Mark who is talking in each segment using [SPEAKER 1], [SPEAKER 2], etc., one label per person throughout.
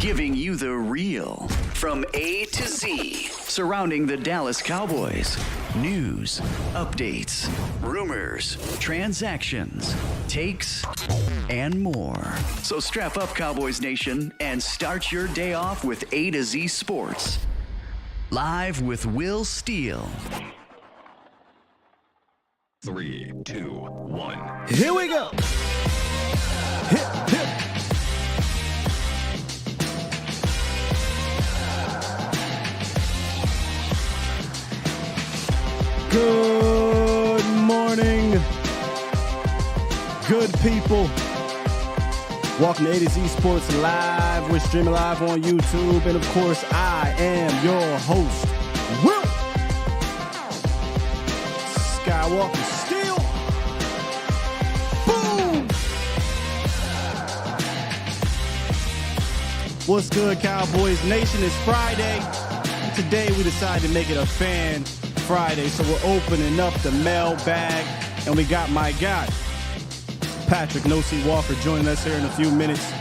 [SPEAKER 1] giving you the real from A to Z surrounding the Dallas Cowboys. News, updates, rumors, transactions, takes, and more. So strap up, Cowboys Nation, and start your day off with A to Z Sports. Live with Will Steele.
[SPEAKER 2] 3, 2, 1.
[SPEAKER 3] Here we go. Hip, hip. Good morning, good people. Welcome to A to Z Sports Live. We're streaming live on YouTube. And of course, I am your host, Will Skywalker Steele. Boom! What's good, Cowboys Nation? It's Friday. And today we decided to make it a fan Friday, so we're opening up the mailbag, and we got my guy, Patrick No-C Walker, joining us here in a few minutes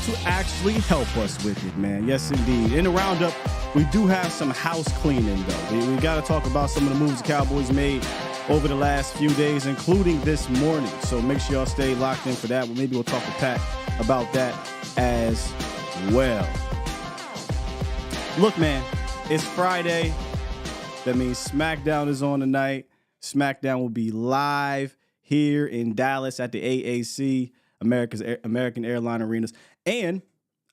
[SPEAKER 3] to actually help us with it, man. Yes, indeed. In the roundup, we do have some house cleaning, though. We got to talk about some of the moves the Cowboys made over the last few days, including this morning. So make sure y'all stay locked in for that. Maybe we'll talk to Pat about that as well. Look, man, it's Friday. That means Smackdown is on tonight. Smackdown will be live here in Dallas at the AAC, American Airline Arenas. And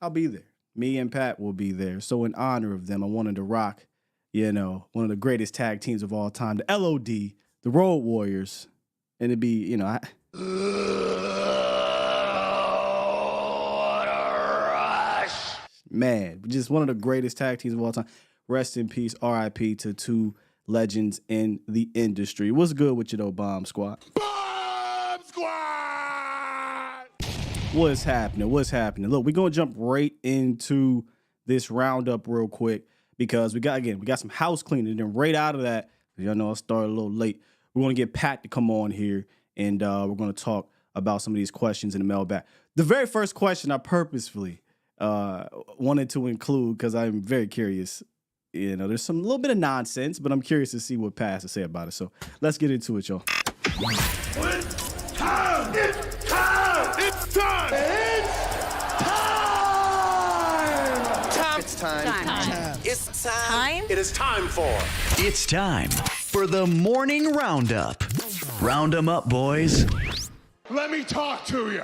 [SPEAKER 3] I'll be there. Me and Pat will be there. So in honor of them, I wanted to rock, one of the greatest tag teams of all time, the LOD, the Road Warriors. And it'd be, what a rush. Man, just one of the greatest tag teams of all time. Rest in peace, RIP to two legends in the industry. What's good with you, though, Bomb Squad?
[SPEAKER 4] Bomb Squad!
[SPEAKER 3] What's happening? Look, we're going to jump right into this roundup real quick because we got some house cleaning. And then right out of that, y'all know I started a little late, we're going to get Pat to come on here, and we're going to talk about some of these questions in the mailbag. The very first question I purposefully wanted to include because I'm very curious. There's a little bit of nonsense, but I'm curious to see what Pat has to say about it. So let's get into it, y'all.
[SPEAKER 4] It's time! It's time! It's time! It's time!
[SPEAKER 5] It's time.
[SPEAKER 4] It is time for.
[SPEAKER 1] It's time for the morning roundup. Round 'em up, boys.
[SPEAKER 4] Let me talk to you.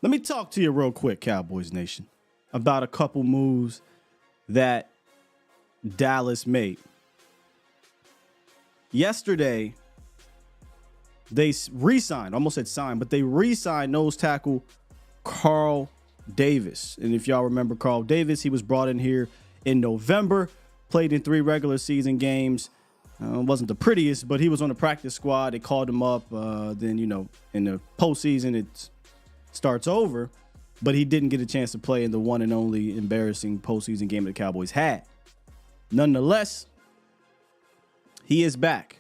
[SPEAKER 3] Let me talk to you real quick, Cowboys Nation, about a couple moves that Dallas made. Yesterday, they re-signed, almost said signed, but they re-signed nose tackle Carl Davis. And if y'all remember Carl Davis, he was brought in here in November, played in 3 regular season games. Wasn't the prettiest, but he was on the practice squad. They called him up. Then, in the postseason, it starts over. But he didn't get a chance to play in the one and only embarrassing postseason game that the Cowboys had. Nonetheless, he is back.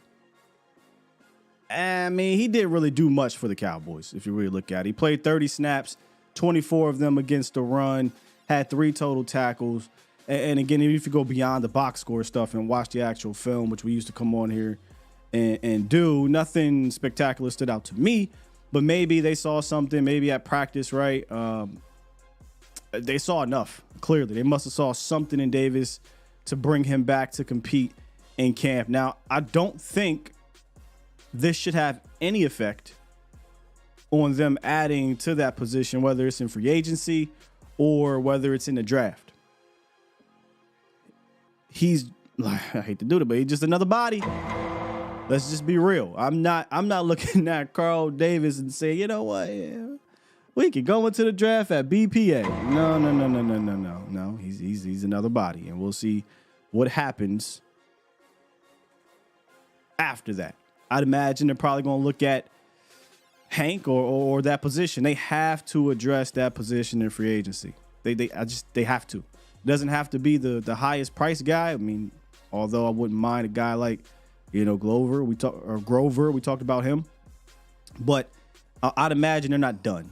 [SPEAKER 3] I mean, he didn't really do much for the Cowboys, if you really look at it. He played 30 snaps, 24 of them against the run, had 3 total tackles. And again, if you go beyond the box score stuff and watch the actual film, which we used to come on here and do, nothing spectacular stood out to me. But maybe they saw something, maybe at practice, right? They saw enough, clearly. They must have saw something in Davis to bring him back to compete in camp. Now, I don't think this should have any effect on them adding to that position, whether it's in free agency or whether it's in the draft. I hate to do it, but he's just another body. Let's just be real. I'm not looking at Carl Davis and saying, you know what, yeah, we could go into the draft at BPA. No. He's another body, and we'll see what happens after that. I'd imagine they're probably going to look at Hank or that position. They have to address that position in free agency. They have to. It doesn't have to be the highest price guy. I mean, although I wouldn't mind a guy like, Grover. We talked about him, but I'd imagine they're not done.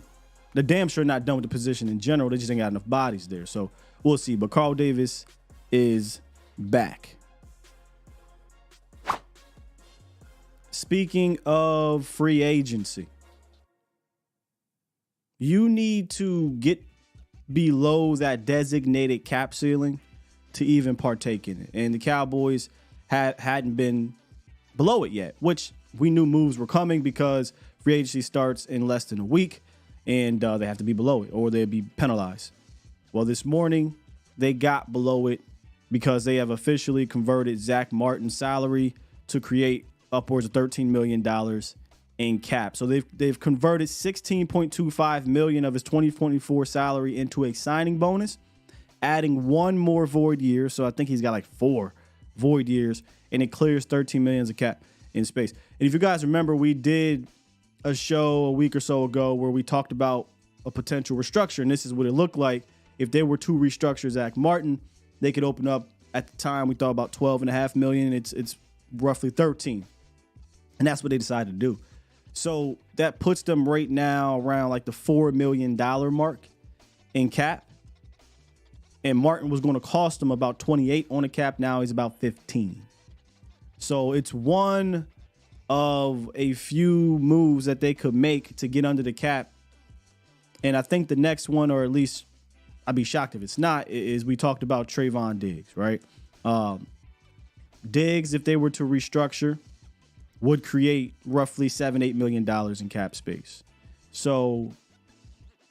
[SPEAKER 3] they're damn sure not done with the position in general. They just ain't got enough bodies there. So we'll see. But Carl Davis is back. Speaking of free agency, you need to get below that designated cap ceiling to even partake in it. And the Cowboys hadn't been below it yet, which we knew moves were coming because free agency starts in less than a week and they have to be below it or they'd be penalized. Well, this morning they got below it because they have officially converted Zach Martin's salary to create upwards of $13 million in cap. So they've converted $16.25 million of his 2024 salary into a signing bonus, adding one more void year. So I think he's got like 4 void years, and it clears $13 million of cap in space. And if you guys remember, we did a show a week or so ago where we talked about a potential restructure, and this is what it looked like. If they were to restructure Zach Martin, they could open up, at the time we thought about $12.5 million. It's roughly 13. And that's what they decided to do. So that puts them right now around like the $4 million mark in cap. And Martin was going to cost them about 28 on the cap. Now he's about 15. So it's one of a few moves that they could make to get under the cap. And I think the next one, or at least I'd be shocked if it's not, is we talked about Trayvon Diggs, right? Diggs, if they were to restructure, would create roughly $7-8 million in cap space. So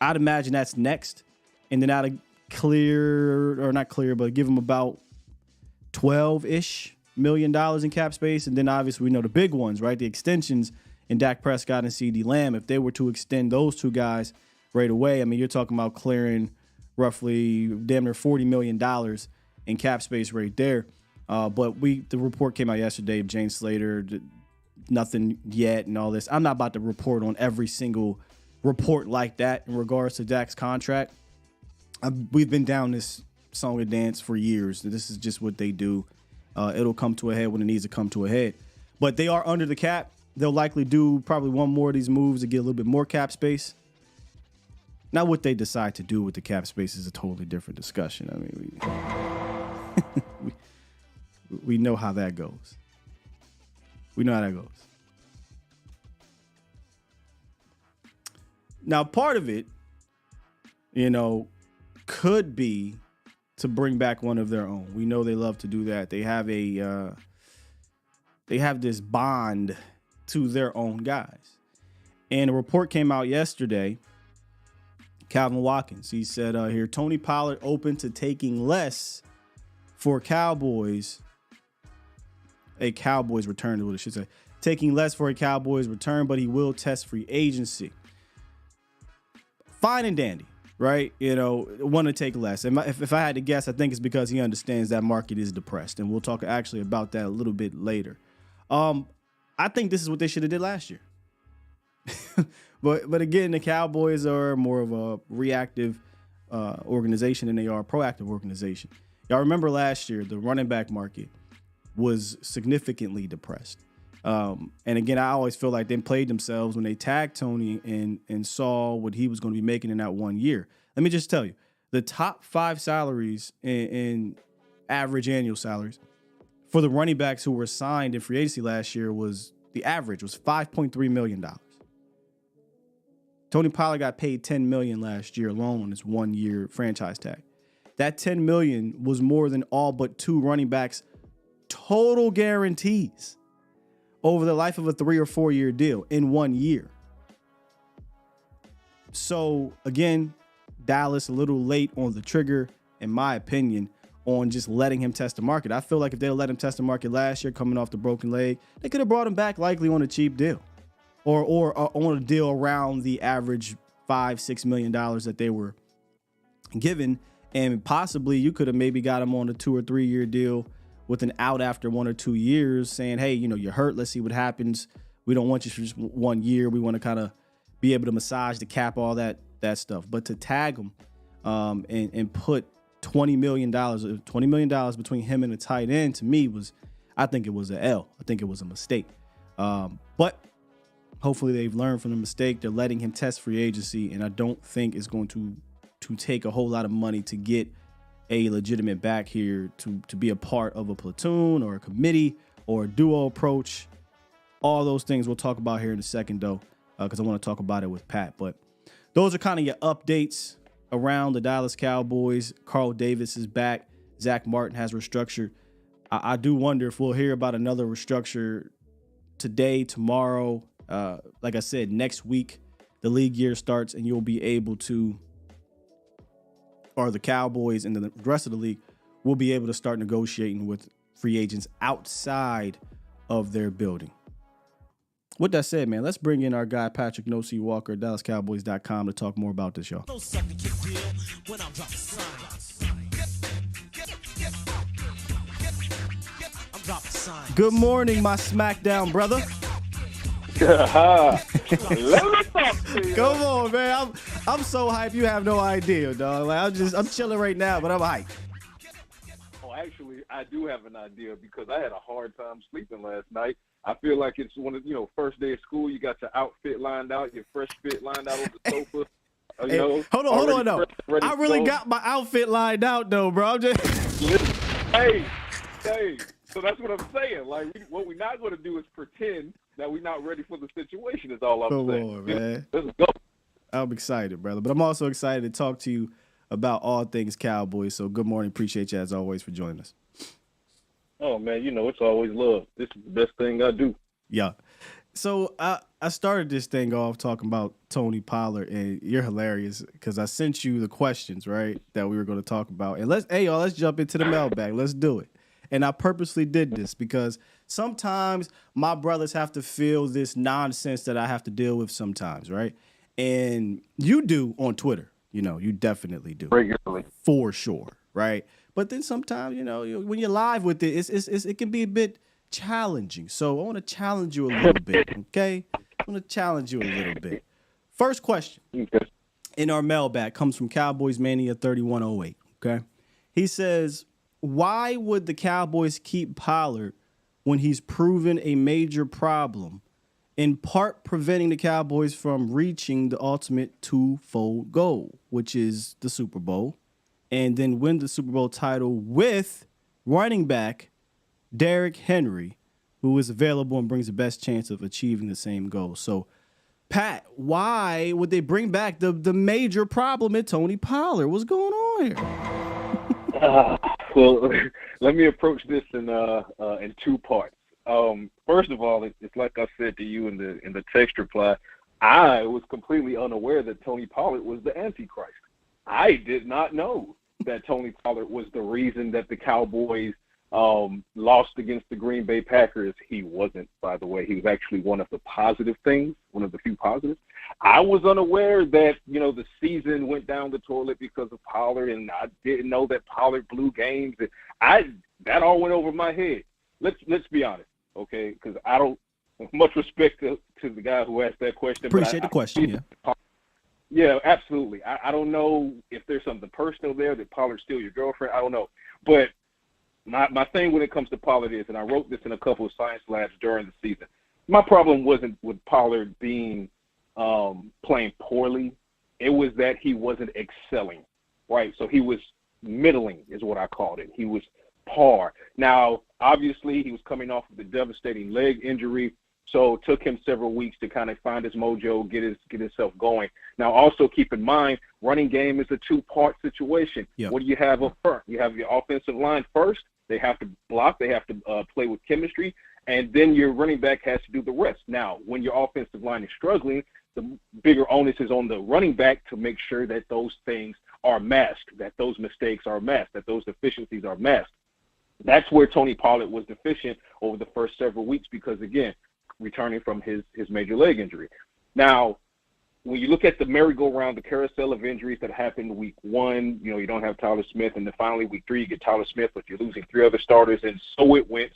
[SPEAKER 3] I'd imagine that's next. And then I'd not clear, but give them about $12-ish million in cap space. And then obviously we know the big ones, right? The extensions in Dak Prescott and CeeDee Lamb. If they were to extend those two guys right away, I mean, you're talking about clearing roughly damn near $40 million in cap space right there. But the report came out yesterday, James Slater, nothing yet and all this. I'm not about to report on every single report like that in regards to Dak's contract. We've been down this song and dance for years. This is just what they do. It'll come to a head when it needs to come to a head. But they are under the cap. They'll likely do probably one more of these moves to get a little bit more cap space. Now, what they decide to do with the cap space is a totally different discussion. I mean, we know how that goes. We know how that goes. Now, part of it, could be to bring back one of their own. We know they love to do that. They have this bond to their own guys. And a report came out yesterday. Calvin Watkins, he said here, Tony Pollard open to taking less for Cowboys. A Cowboys return is what it should say. Taking less for a Cowboys return, but he will test free agency. Fine and dandy, right? Want to take less. And if I had to guess, I think it's because he understands that market is depressed. And we'll talk actually about that a little bit later. I think this is what they should have did last year. But again, the Cowboys are more of a reactive organization than they are a proactive organization. Y'all remember last year, the running back market was significantly depressed. And again, I always feel like they played themselves when they tagged Tony and saw what he was going to be making in that 1 year. Let me just tell you, the top 5 salaries in average annual salaries for the running backs who were signed in free agency last year was the average was $5.3 million. Tony Pollard got paid $10 million last year alone on his 1 year franchise tag. That $10 million was more than all but 2 running backs total guarantees over the life of a 3 or 4 year deal in 1 year. So again, Dallas a little late on the trigger, in my opinion, on just letting him test the market. I feel like if they let him test the market last year, coming off the broken leg, they could have brought him back likely on a cheap deal, or on a deal around the average $5-6 million that they were given, and possibly you could have maybe got him on a 2 or 3 year deal with an out after 1 or 2 years, saying, hey, you're hurt. Let's see what happens. We don't want you for just 1 year. We want to kind of be able to massage the cap, all that stuff. But to tag him and put $20 million between him and the tight end, to me I think it was an L. I think it was a mistake. But Hopefully they've learned from the mistake. They're letting him test free agency, and I don't think it's going to take a whole lot of money to get a legitimate back here to be a part of a platoon or a committee or a duo approach. All those things we'll talk about here in a second, though, because I want to talk about it with Pat. But those are kind of your updates around the Dallas Cowboys. Carl Davis is back. Zach Martin has restructured. I do wonder if we'll hear about another restructure today, tomorrow. Like I said, next week, the league year starts and you'll be able to, or the Cowboys and the rest of the league will be able to start negotiating with free agents outside of their building. With that said, man, let's bring in our guy, Patrick No C Walker, DallasCowboys.com, to talk more about this, y'all. Good morning, my Smackdown brother.
[SPEAKER 5] Let me talk to you.
[SPEAKER 3] Come on, man. I'm so hyped. You have no idea, dog. Like I'm chilling right now, but I'm hyped.
[SPEAKER 5] Oh, actually, I do have an idea because I had a hard time sleeping last night. I feel like it's one of first day of school. You got your outfit lined out, your fresh fit lined out on the sofa.
[SPEAKER 3] Hey, hold on, though. I really got my outfit lined out, though, bro. I'm just
[SPEAKER 5] hey. So that's what I'm saying. Like, what we're not going to do is pretend that we're not ready for the situation. Is all I'm saying.
[SPEAKER 3] Come on, man.
[SPEAKER 5] Let's go.
[SPEAKER 3] I'm excited, brother. But I'm also excited to talk to you about all things Cowboys. So good morning. Appreciate you, as always, for joining us.
[SPEAKER 5] Oh, man, it's always love. This is the best thing I do.
[SPEAKER 3] Yeah. So I started this thing off talking about Tony Pollard, and you're hilarious because I sent you the questions, right, that we were going to talk about. And let's jump into the mailbag. Let's do it. And I purposely did this because sometimes my brothers have to feel this nonsense that I have to deal with sometimes, right? And you do on Twitter. You definitely do.
[SPEAKER 5] Regularly. For
[SPEAKER 3] sure, right? But then sometimes, when you're live with it, it can be a bit challenging. So I want to challenge you a little bit, okay? I want to challenge you a little bit. First question in our mailbag comes from Cowboys Mania 3108, okay? He says, why would the Cowboys keep Pollard when he's proven a major problem, in part preventing the Cowboys from reaching the ultimate twofold goal, which is the Super Bowl, and then win the Super Bowl title with running back Derrick Henry, who is available and brings the best chance of achieving the same goal? So, Pat, why would they bring back the major problem at Tony Pollard? What's going on here?
[SPEAKER 5] Well, let me approach this in two parts. First of all, it's like I said to you in the text reply. I was completely unaware that Tony Pollard was the Antichrist. I did not know that Tony Pollard was the reason that the Cowboys lost against the Green Bay Packers. He wasn't, by the way. He was actually one of the positive things, one of the few positives. I was unaware that, the season went down the toilet because of Pollard, and I didn't know that Pollard blew games. That all went over my head. Let's be honest, okay? Because I don't much respect to the guy who asked that question.
[SPEAKER 3] Appreciate the question, yeah.
[SPEAKER 5] Yeah, absolutely. I don't know if there's something personal there, that Pollard steal your girlfriend. I don't know. But my thing when it comes to Pollard is, and I wrote this in a couple of science labs during the season, my problem wasn't with Pollard being playing poorly. It was that he wasn't excelling, right? So he was middling is what I called it. He was par. Now, obviously, he was coming off of the devastating leg injury, so it took him several weeks to kind of find his mojo, get himself going. Now, also keep in mind, running game is a two-part situation. Yep. What do you have up front? You have your offensive line first. They have to block. They have to play with chemistry. And then your running back has to do the rest. Now, when your offensive line is struggling, the bigger onus is on the running back to make sure that those things are masked, that those mistakes are masked, that those deficiencies are masked. That's where Tony Pollard was deficient over the first several weeks because, again, returning from his major leg injury. Now, when you look at the merry-go-round, the carousel of injuries that happened week 1, you don't have Tyler Smith, and then finally week 3 you get Tyler Smith, but you're losing 3 other starters, and so it went.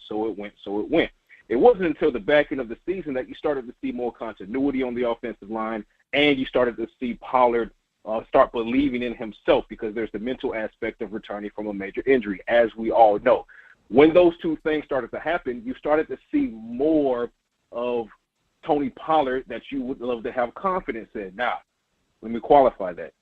[SPEAKER 5] It wasn't until the back end of the season that you started to see more continuity on the offensive line, and you started to see Pollard start believing in himself, because there's the mental aspect of returning from a major injury, as we all know. When those two things started to happen, you started to see more of Tony Pollard that you would love to have confidence in. Now, let me qualify that.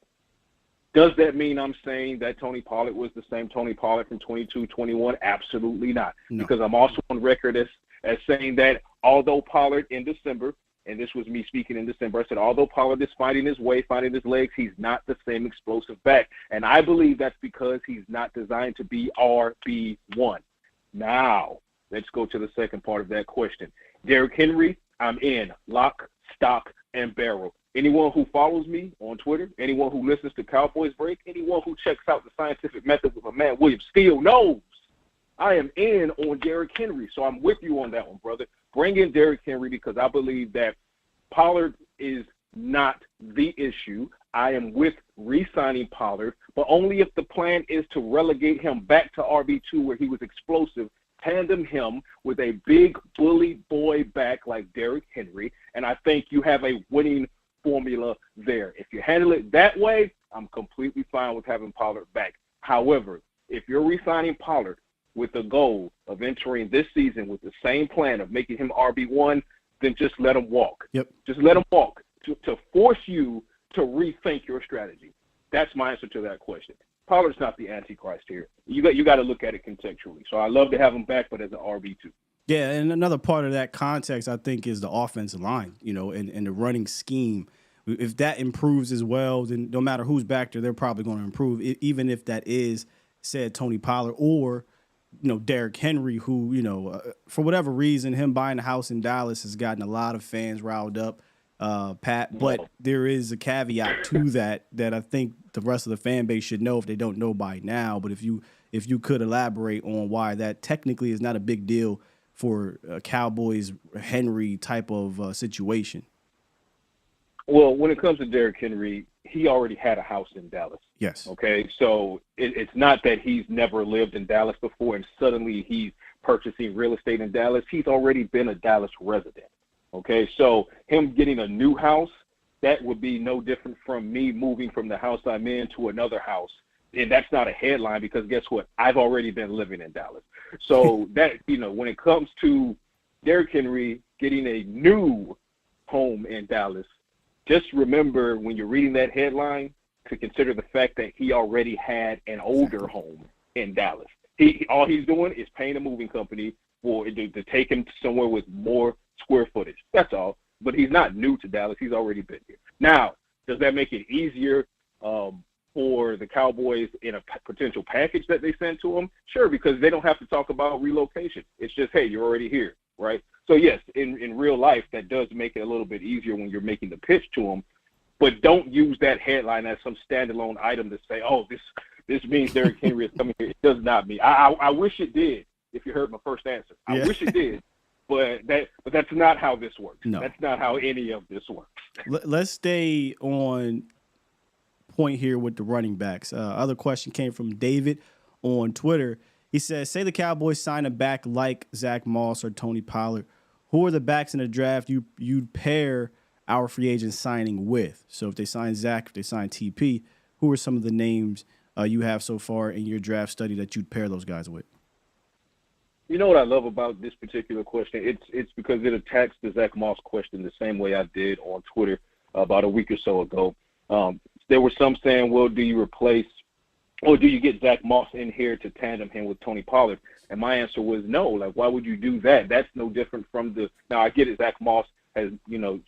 [SPEAKER 5] Does that mean I'm saying that Tony Pollard was the same Tony Pollard from 22-21? Absolutely not.
[SPEAKER 3] No.
[SPEAKER 5] Because I'm also on record as saying that although Pollard in December, and this was me speaking in December, I said although Pollard is finding his way, finding his legs, he's not the same explosive back. And I believe that's because he's not designed to be RB1. Now, let's go to the second part of that question. Derrick Henry, I'm in. Lock, stock, and barrel. Anyone who follows me on Twitter, anyone who listens to Cowboys Break, anyone who checks out the scientific method with my man William Steele knows I am in on Derrick Henry. So I'm with you on that one, brother. Bring in Derrick Henry because I believe that Pollard is not the issue. I am with re-signing Pollard, but only if the plan is to relegate him back to RB2 where he was explosive, tandem him with a big bully boy back like Derrick Henry, and I think you have a winning formula there. If you handle it that way, I'm completely fine with having Pollard back. However, if you're re-signing Pollard with the goal of entering this season with the same plan of making him RB1, then just let him walk.
[SPEAKER 3] Yep.
[SPEAKER 5] Just let him walk to force you to rethink your strategy. That's my answer to that question. Pollard's not the Antichrist here. You got to look at it contextually. So I love to have him back, but as an RB2.
[SPEAKER 3] Yeah, and another part of that context, I think, is the offensive line, and the running scheme. If that improves as well, then no matter who's back there, they're probably going to improve, even if that is said Tony Pollard or, Derrick Henry, who, for whatever reason, him buying a house in Dallas has gotten a lot of fans riled up, Pat. But there is a caveat to that I think the rest of the fan base should know if they don't know by now. But if you could elaborate on why that technically is not a big deal for a Cowboys Henry type of situation.
[SPEAKER 5] Well, when it comes to Derrick Henry, he already had a house in Dallas.
[SPEAKER 3] Yes.
[SPEAKER 5] Okay, so it's not that he's never lived in Dallas before and suddenly he's purchasing real estate in Dallas. He's already been a Dallas resident. Okay, so him getting a new house, that would be no different from me moving from the house I'm in to another house. And that's not a headline because guess what? I've already been living in Dallas. So that, when it comes to Derrick Henry getting a new home in Dallas, just remember when you're reading that headline to consider the fact that he already had an older home in Dallas. All he's doing is paying a moving company to take him somewhere with more square footage. That's all. But he's not new to Dallas. He's already been here. Now, does that make it easier for the Cowboys in a potential package that they send to him? Sure, because they don't have to talk about relocation. It's just, hey, you're already here, right? So, yes, in real life, that does make it a little bit easier when you're making the pitch to him. But don't use that headline as some standalone item to say, oh, this means Derrick Henry is coming here. It does not mean. I wish it did, if you heard my first answer. I wish it did. But that's not how this works.
[SPEAKER 3] No.
[SPEAKER 5] That's not how any of this works.
[SPEAKER 3] Let's stay on point here with the running backs. Other question came from David on Twitter. He says, say the Cowboys sign a back like Zach Moss or Tony Pollard. Who are the backs in the draft you'd pair our free agent signing with? So if they sign Zach, if they sign TP, who are some of the names you have so far in your draft study that you'd pair those guys with?
[SPEAKER 5] You know what I love about this particular question? It's because it attacks the Zach Moss question the same way I did on Twitter about a week or so ago. There were some saying, well, do you replace or do you get Zach Moss in here to tandem him with Tony Pollard? And my answer was no. Like, why would you do that? That's no different from now I get it, Zach Moss has,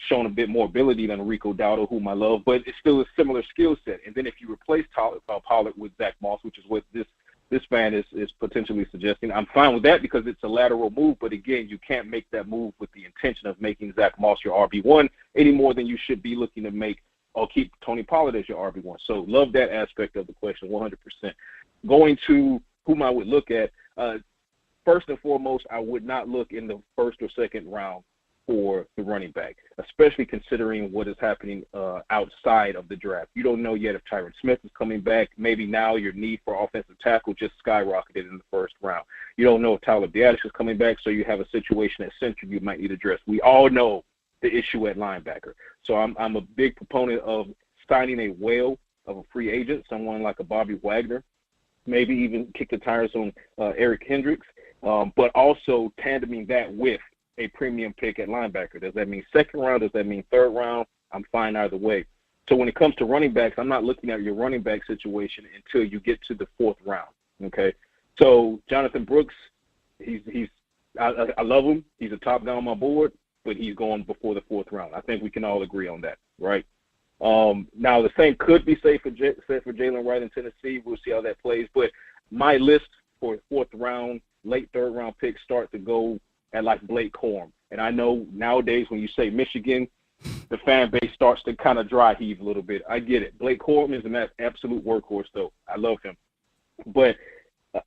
[SPEAKER 5] shown a bit more ability than Rico Dowdle, whom I love, but it's still a similar skill set. And then if you replace Pollard with Zach Moss, which is what this fan is potentially suggesting, I'm fine with that because it's a lateral move. But again, you can't make that move with the intention of making Zach Moss your RB1 any more than you should be looking to make or keep Tony Pollard as your RB1. So love that aspect of the question, 100%. Going to whom I would look at, first and foremost, I would not look in the first or second round for the running back, especially considering what is happening outside of the draft. You don't know yet if Tyron Smith is coming back. Maybe now your need for offensive tackle just skyrocketed in the first round. You don't know if Tyler Biadasz is coming back, so you have a situation at center you might need to address. We all know the issue at linebacker. So I'm a big proponent of signing a whale of a free agent, someone like a Bobby Wagner, maybe even kick the tires on Eric Hendricks, but also tandeming that with a premium pick at linebacker. Does that mean second round? Does that mean third round? I'm fine either way. So when it comes to running backs, I'm not looking at your running back situation until you get to the fourth round. Okay. So Jonathan Brooks, I love him. He's a top guy on my board, but he's going before the fourth round. I think we can all agree on that, right? Now the same could be said for Jalen Wright in Tennessee. We'll see how that plays. But my list for fourth round, late third round picks start to go at like Blake Corum. And I know nowadays when you say Michigan, the fan base starts to kind of dry heave a little bit. I get it. Blake Corum is an absolute workhorse, though. I love him. But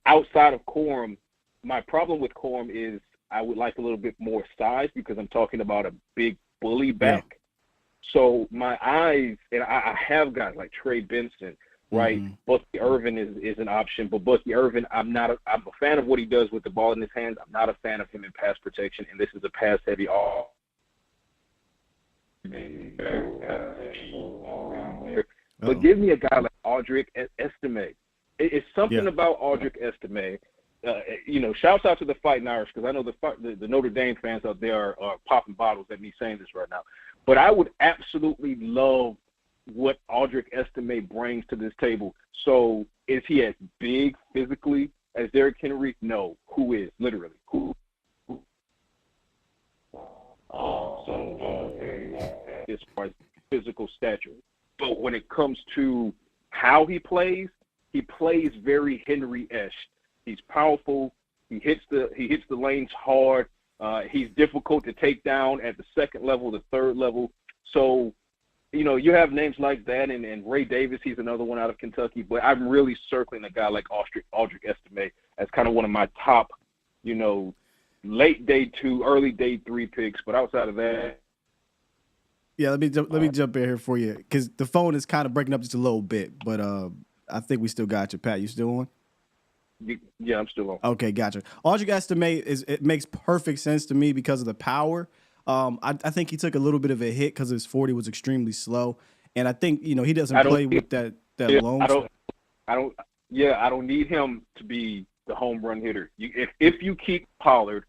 [SPEAKER 5] outside of Corum, my problem with Corum is I would like a little bit more size because I'm talking about a big bully back. Yeah. So my eyes, and I have guys like Trey Benson, right? Mm-hmm. Bucky Irvin is an option, but Bucky Irvin, I'm a fan of what he does with the ball in his hands. I'm not a fan of him in pass protection, and this is a pass-heavy offense. But give me a guy like Audric Estime. It's something about Audric Estime. Shouts out to the Fighting Irish because I know the Notre Dame fans out there are popping bottles at me saying this right now. But I would absolutely love what Audric Estime brings to this table. So is he as big physically as Derrick Henry? No. Who is? Literally. Who? As far as physical stature. But when it comes to how he plays very Henry-esque. He's powerful. He hits the lanes hard. He's difficult to take down at the second level, the third level. So, you have names like that, and Ray Davis, he's another one out of Kentucky. But I'm really circling a guy like Audric Estime as kind of one of my top, late day 2, early day 3 picks. But outside of that.
[SPEAKER 3] Yeah, let me jump in here for you because the phone is kind of breaking up just a little bit, but I think we still got you, Pat. You still on?
[SPEAKER 5] Yeah, I'm still on.
[SPEAKER 3] Okay, gotcha. Audric Estime it makes perfect sense to me because of the power. I think he took a little bit of a hit because his 40 was extremely slow, and I think he doesn't play with that long.
[SPEAKER 5] I don't need him to be the home run hitter. If you keep Pollard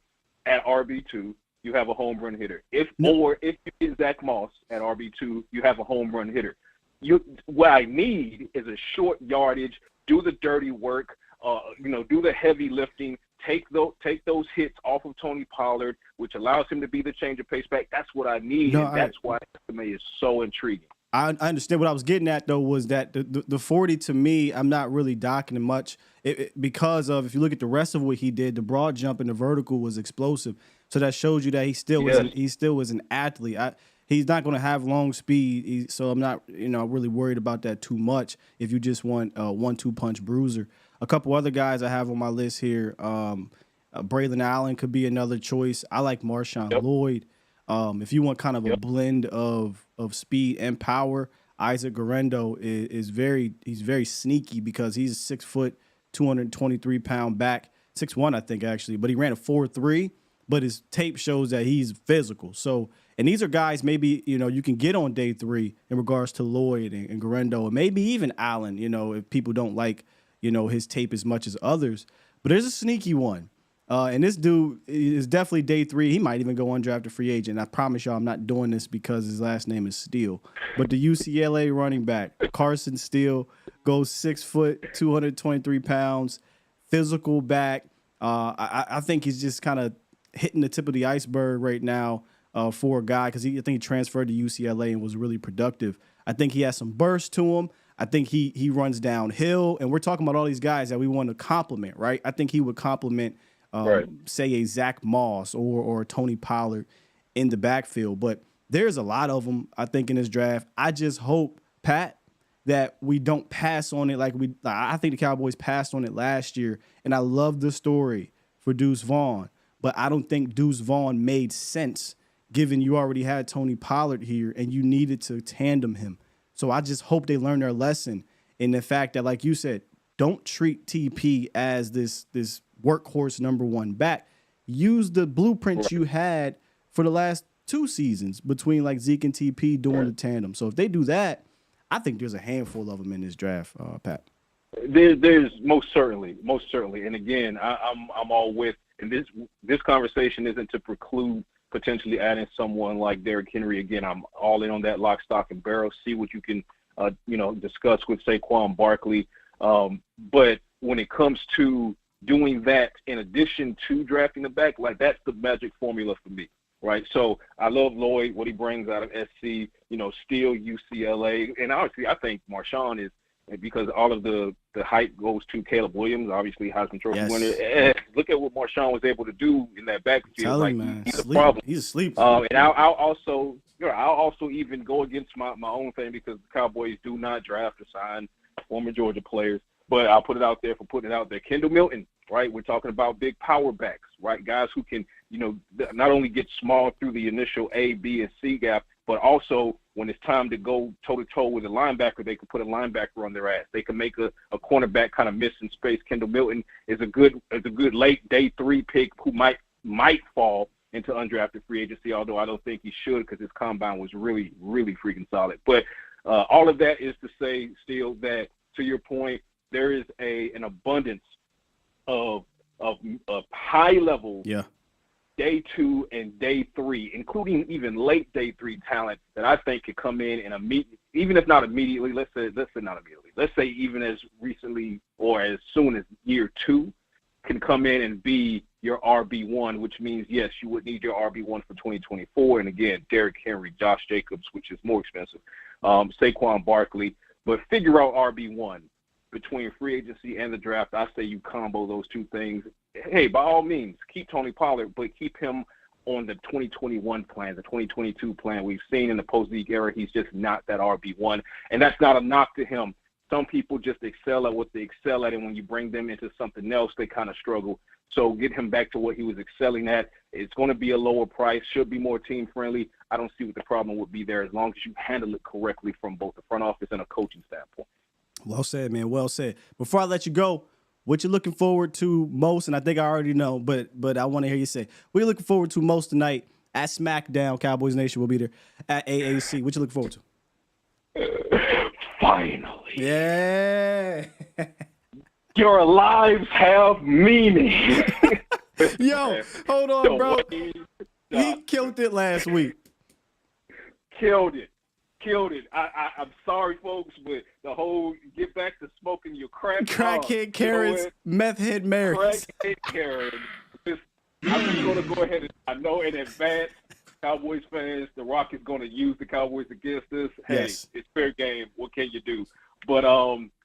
[SPEAKER 5] at RB2, you have a home run hitter. If you get Zach Moss at RB2, you have a home run hitter. What I need is a short yardage, do the dirty work. Do the heavy lifting, take those hits off of Tony Pollard, which allows him to be the change of pace back. That's what I need, and that's why Estime is so intriguing.
[SPEAKER 3] I understand. What I was getting at, though, was that the 40, to me, I'm not really docking him much because of, if you look at the rest of what he did, the broad jump and the vertical was explosive. So that shows you that he still was an athlete. He's not going to have long speed, so I'm not really worried about that too much if you just want a 1-2 punch bruiser. A couple other guys I have on my list here. Braylon Allen could be another choice. I like Marshawn Lloyd. If you want kind of a blend of speed and power, Isaac Guerendo is very sneaky because he's a 6 foot, 223 pound back, 6'1", I think actually, but he ran a 4.3. But his tape shows that he's physical. So, and these are guys maybe you can get on day 3 in regards to Lloyd and Guerendo, and maybe even Allen. If people don't like his tape as much as others. But there's a sneaky one. And this dude is definitely day 3. He might even go undrafted free agent. I promise y'all I'm not doing this because his last name is Steele. But the UCLA running back, Carson Steele, goes 6 foot, 223 pounds, physical back. I think he's just kind of hitting the tip of the iceberg right now for a guy because I think he transferred to UCLA and was really productive. I think he has some burst to him. I think he runs downhill, and we're talking about all these guys that we want to compliment, right? I think he would compliment, say, a Zach Moss or Tony Pollard in the backfield. But there's a lot of them, I think, in this draft. I just hope, Pat, that we don't pass on it I think the Cowboys passed on it last year, and I love the story for Deuce Vaughn, but I don't think Deuce Vaughn made sense given you already had Tony Pollard here and you needed to tandem him. So I just hope they learn their lesson in the fact that, like you said, don't treat TP as this workhorse number 1 back. Use the blueprint you had for the last 2 seasons between Zeke and TP doing the tandem. So if they do that, I think there's a handful of them in this draft, Pat.
[SPEAKER 5] There's most certainly, and again, I'm all with. And this conversation isn't to preclude potentially adding someone like Derrick Henry. Again, I'm all in on that lock, stock, and barrel. See what you can, discuss with Saquon Barkley. But when it comes to doing that in addition to drafting the back, like that's the magic formula for me, right? So I love Lloyd, what he brings out of SC, still UCLA. And obviously I think Marshawn is, because all of the hype goes to Caleb Williams, obviously Heisman Trophy winner. Look at what Marshawn was able to do in that backfield.
[SPEAKER 3] He's
[SPEAKER 5] a problem.
[SPEAKER 3] He's asleep.
[SPEAKER 5] And I'll also even go against my own thing, because the Cowboys do not draft or sign former Georgia players. But I'll put it out there for putting it out there. Kendall Milton, right? We're talking about big power backs, right? Guys who can, not only get small through the initial A, B, and C gap, but also when it's time to go toe-to-toe with a linebacker, they can put a linebacker on their ass. They can make a cornerback kind of miss in space. Kendall Milton is a good late day 3 pick who might fall into undrafted free agency, although I don't think he should, because his combine was really, really freaking solid. But all of that is to say still that, to your point, there is an abundance of high-level day 2 and day 3, including even late day 3 talent that I think could come in and even if not immediately, let's say not immediately, let's say even as recently or as soon as year 2, can come in and be your RB1, which means, yes, you would need your RB1 for 2024. And again, Derrick Henry, Josh Jacobs, which is more expensive, Saquon Barkley, but figure out RB1 between free agency and the draft. I say you combo those two things. Hey, by all means, keep Tony Pollard, but keep him on the 2021 plan, the 2022 plan. We've seen in the post-league era, he's just not that RB1, and that's not a knock to him. Some people just excel at what they excel at, and when you bring them into something else, they kind of struggle. So get him back to what he was excelling at. It's going to be a lower price, should be more team-friendly. I don't see what the problem would be there as long as you handle it correctly from both the front office and a coaching standpoint.
[SPEAKER 3] Well said, man. Well said. Before I let you go, what you looking forward to most? And I think I already know, but I want to hear you say, what you looking forward to most tonight at Smackdown? Cowboys Nation will be there at AAC. What you looking forward to?
[SPEAKER 5] Finally.
[SPEAKER 3] Yeah.
[SPEAKER 5] Your lives have meaning.
[SPEAKER 3] Yo, hold on, bro. He killed it last week.
[SPEAKER 5] Killed it. I'm sorry, folks, but the whole get back to smoking your
[SPEAKER 3] crackhead Karens, meth head Marys.
[SPEAKER 5] Crackhead Karen. I'm just going to go ahead and I know in advance, Cowboys fans, The Rock is going to use the Cowboys against us. Hey,
[SPEAKER 3] yes.
[SPEAKER 5] It's fair game. What can you do? But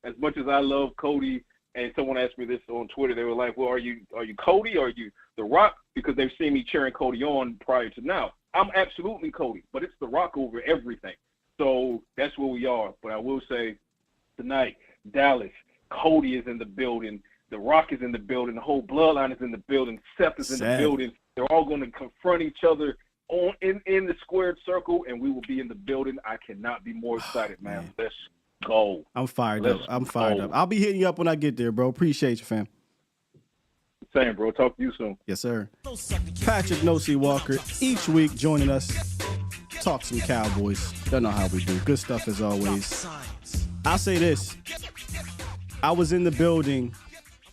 [SPEAKER 5] as much as I love Cody, and someone asked me this on Twitter, they were like, well, are you Cody or are you The Rock? Because they've seen me cheering Cody on prior to now. I'm absolutely Cody, but it's The Rock over everything. So that's where we are. But I will say tonight, Dallas, Cody is in the building. The Rock is in the building. The whole bloodline is in the building. Seth is in the building. They're all going to confront each other in the squared circle, and we will be in the building. I cannot be more excited, man. Let's go.
[SPEAKER 3] I'm fired up. I'll be hitting you up when I get there, bro. Appreciate you, fam.
[SPEAKER 5] Same, bro. Talk to you soon.
[SPEAKER 3] Yes, sir. Patrick Nosey Walker, each week joining us. Talk some Cowboys. Y'all know how we do. Good stuff as always. I'll say this. I was in the building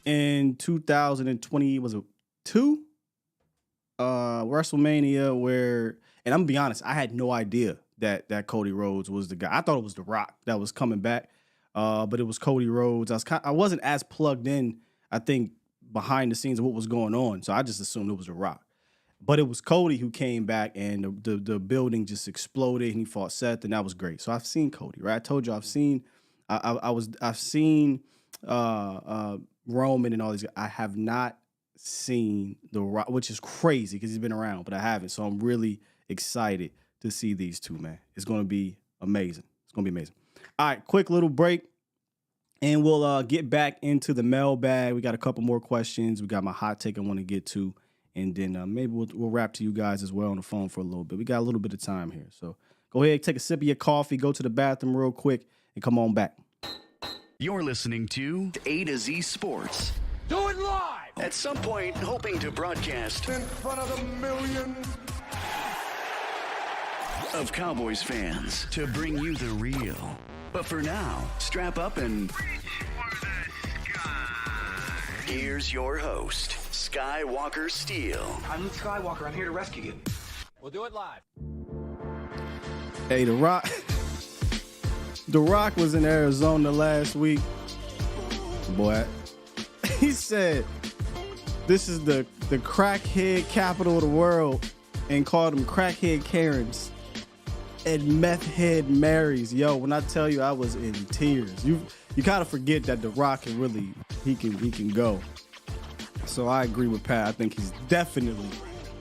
[SPEAKER 3] in 2020, was it 2? WrestleMania, where, and I'm gonna be honest, I had no idea that Cody Rhodes was the guy. I thought it was The Rock that was coming back, but it was Cody Rhodes. I wasn't as plugged in, I think, behind the scenes of what was going on, so I just assumed it was The Rock. But it was Cody who came back, and the building just exploded, and he fought Seth, and that was great. So I've seen Cody, right? I told you I've seen Roman and all these guys. I have not seen The Rock, which is crazy because he's been around, but I haven't. So I'm really excited to see these two, man. It's going to be amazing. It's going to be amazing. All right, quick little break, and we'll get back into the mailbag. We got a couple more questions. We got my hot take I want to get to. And then maybe we'll wrap to you guys as well on the phone for a little bit. We got a little bit of time here. So go ahead, take a sip of your coffee, go to the bathroom real quick, and come on back.
[SPEAKER 1] You're listening to A to Z Sports.
[SPEAKER 4] Do it live!
[SPEAKER 1] At some point, hoping to broadcast
[SPEAKER 4] In front of the millions
[SPEAKER 1] of Cowboys fans to bring you the real. But for now, strap up and here's your host, Skywalker Steele.
[SPEAKER 6] I'm Luke Skywalker. I'm here to rescue you. We'll do it live.
[SPEAKER 3] Hey, The Rock was in Arizona last week. Boy, he said this is the crackhead capital of the world and called them crackhead Karens and meth head Marys. Yo, when I tell you I was in tears, you gotta forget that The Rock can really he can go. So I agree with Pat. I think he's definitely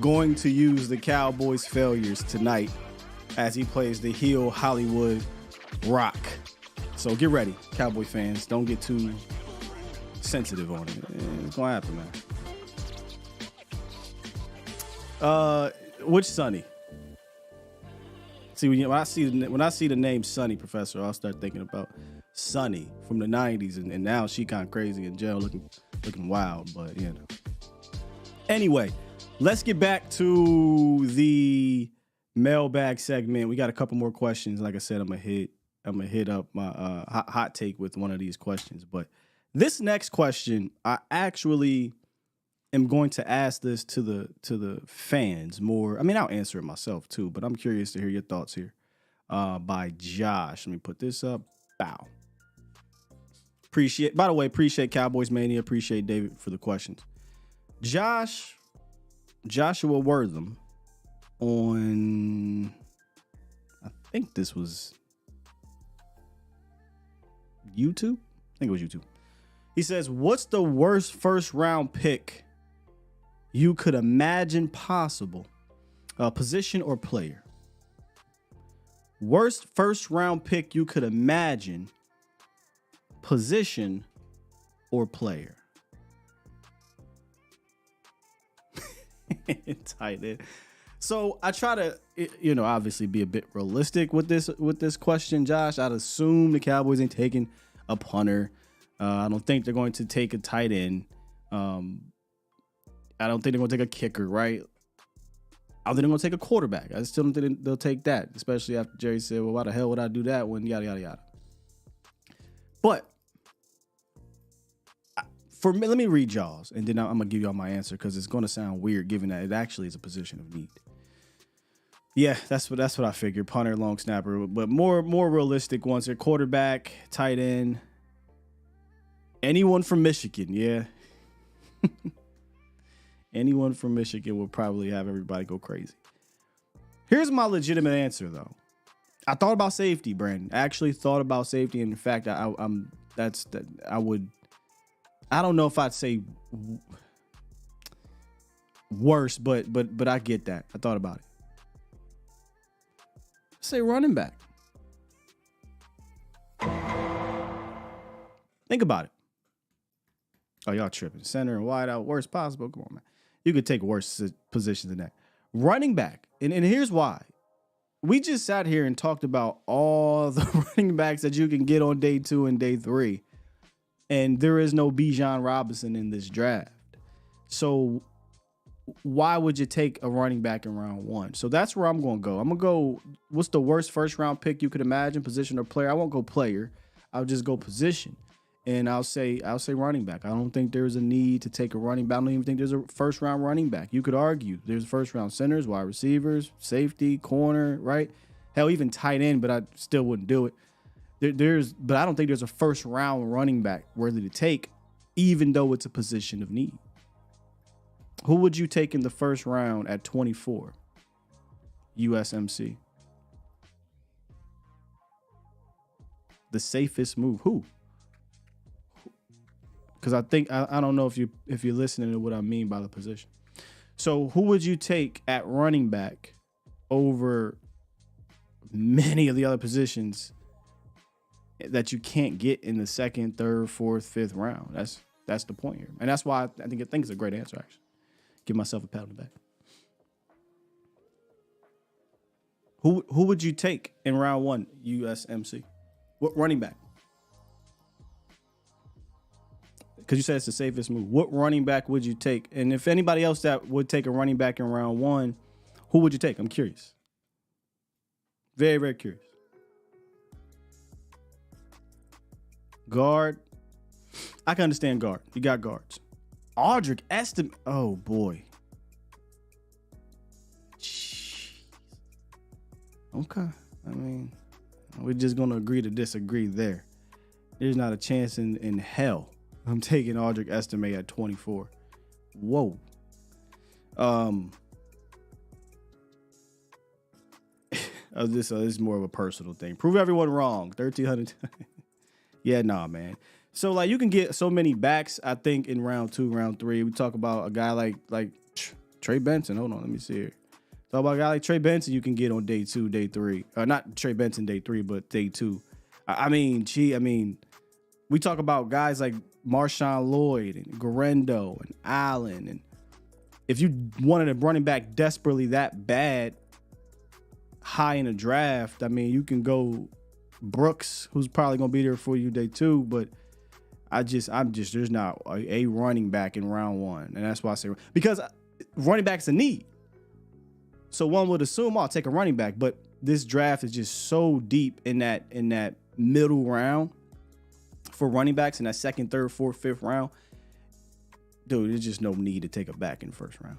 [SPEAKER 3] going to use the Cowboys' failures tonight as he plays the heel Hollywood Rock. So get ready, Cowboy fans. Don't get too sensitive on it. It's gonna happen, man. Which Sonny? See, when I see the name Sonny, Professor, I'll start thinking about Sonny from the '90s, and now she kind of crazy in jail, looking wild. But you know. Anyway, let's get back to the mailbag segment. We got a couple more questions. Like I said, I'm gonna hit up my hot take with one of these questions. But this next question, I actually am going to ask this to the fans more. I mean, I'll answer it myself too, but I'm curious to hear your thoughts here. By Josh. Let me put this up. Bow. Appreciate Cowboys Mania. Appreciate David for the questions. Joshua Wortham on, I think this was YouTube. I think it was YouTube. He says, what's the worst first round pick you could imagine possible? Position or player? Worst first round pick you could imagine, position or player? Tight end. So I try to, obviously be a bit realistic with this question, Josh. I'd assume the Cowboys ain't taking a punter. I don't think they're going to take a tight end. I don't think they're going to take a kicker, right? I don't think they're going to take a quarterback. I still don't think they'll take that, especially after Jerry said, well, why the hell would I do that when yada, yada, yada. But for me, let me read y'all's, and then I'm going to give y'all my answer because it's going to sound weird given that it actually is a position of need. Yeah, that's what I figured. Punter, long snapper, but more realistic ones are quarterback, tight end, anyone from Michigan, yeah. Anyone from Michigan would probably have everybody go crazy. Here's my legitimate answer, though. I thought about safety, Brandon. I actually thought about safety, and in fact, I don't know if I'd say worse, but I get that. I thought about it. Say running back. Think about it. Oh, y'all tripping. Center and wide out, worst possible. Come on, man. You could take worse positions than that. Running back. And here's why. We just sat here and talked about all the running backs that you can get on day 2 and day 3. And there is no Bijan Robinson in this draft. So why would you take a running back in round 1? So that's where I'm going to go. I'm going to go, what's the worst first round pick you could imagine, position or player? I won't go player. I'll just go position. And I'll say running back. I don't think there's a need to take a running back. I don't even think there's a first round running back. You could argue there's first round centers, wide receivers, safety, corner, right? Hell, even tight end, but I still wouldn't do it. But I don't think there's a first round running back worthy to take, even though it's a position of need. Who would you take in the first round at 24? USMC. The safest move. Who? Because I think I don't know if you're listening to what I mean by the position. So who would you take at running back over many of the other positions that you can't get in the 2nd, 3rd, 4th, 5th round? That's the point here, and that's why I think it's a great answer. Actually, give myself a pat on the back. Who would you take in round 1? USMC. What running back? Because you said it's the safest move. What running back would you take? And if anybody else that would take a running back in round 1, who would you take? I'm curious. Very, very curious. Guard. I can understand guard. You got guards. Audric Estim. Oh, boy. Jeez. Okay. I mean, we're just going to agree to disagree there. There's not a chance in hell I'm taking Audric Estime at 24. Whoa. This is more of a personal thing. Prove everyone wrong. 1,300. Yeah, nah, man. So, like, you can get so many backs, I think, in round 2, round 3. We talk about a guy like Trey Benson. Hold on, let me see here. Talk about a guy like Trey Benson you can get on day 2, day 3. Not Trey Benson day 3, but day 2. I mean, we talk about guys like Marshawn Lloyd and Garendo and Allen. And if you wanted a running back desperately that bad, high in the draft, I mean, you can go Brooks, who's probably going to be there for you day 2, but there's not a running back in round 1. And that's why I say, because running back's a need. So one would assume I'll take a running back, but this draft is just so deep in that middle round for running backs in that 2nd, 3rd, 4th, 5th round. Dude, there's just no need to take a back in the 1st round.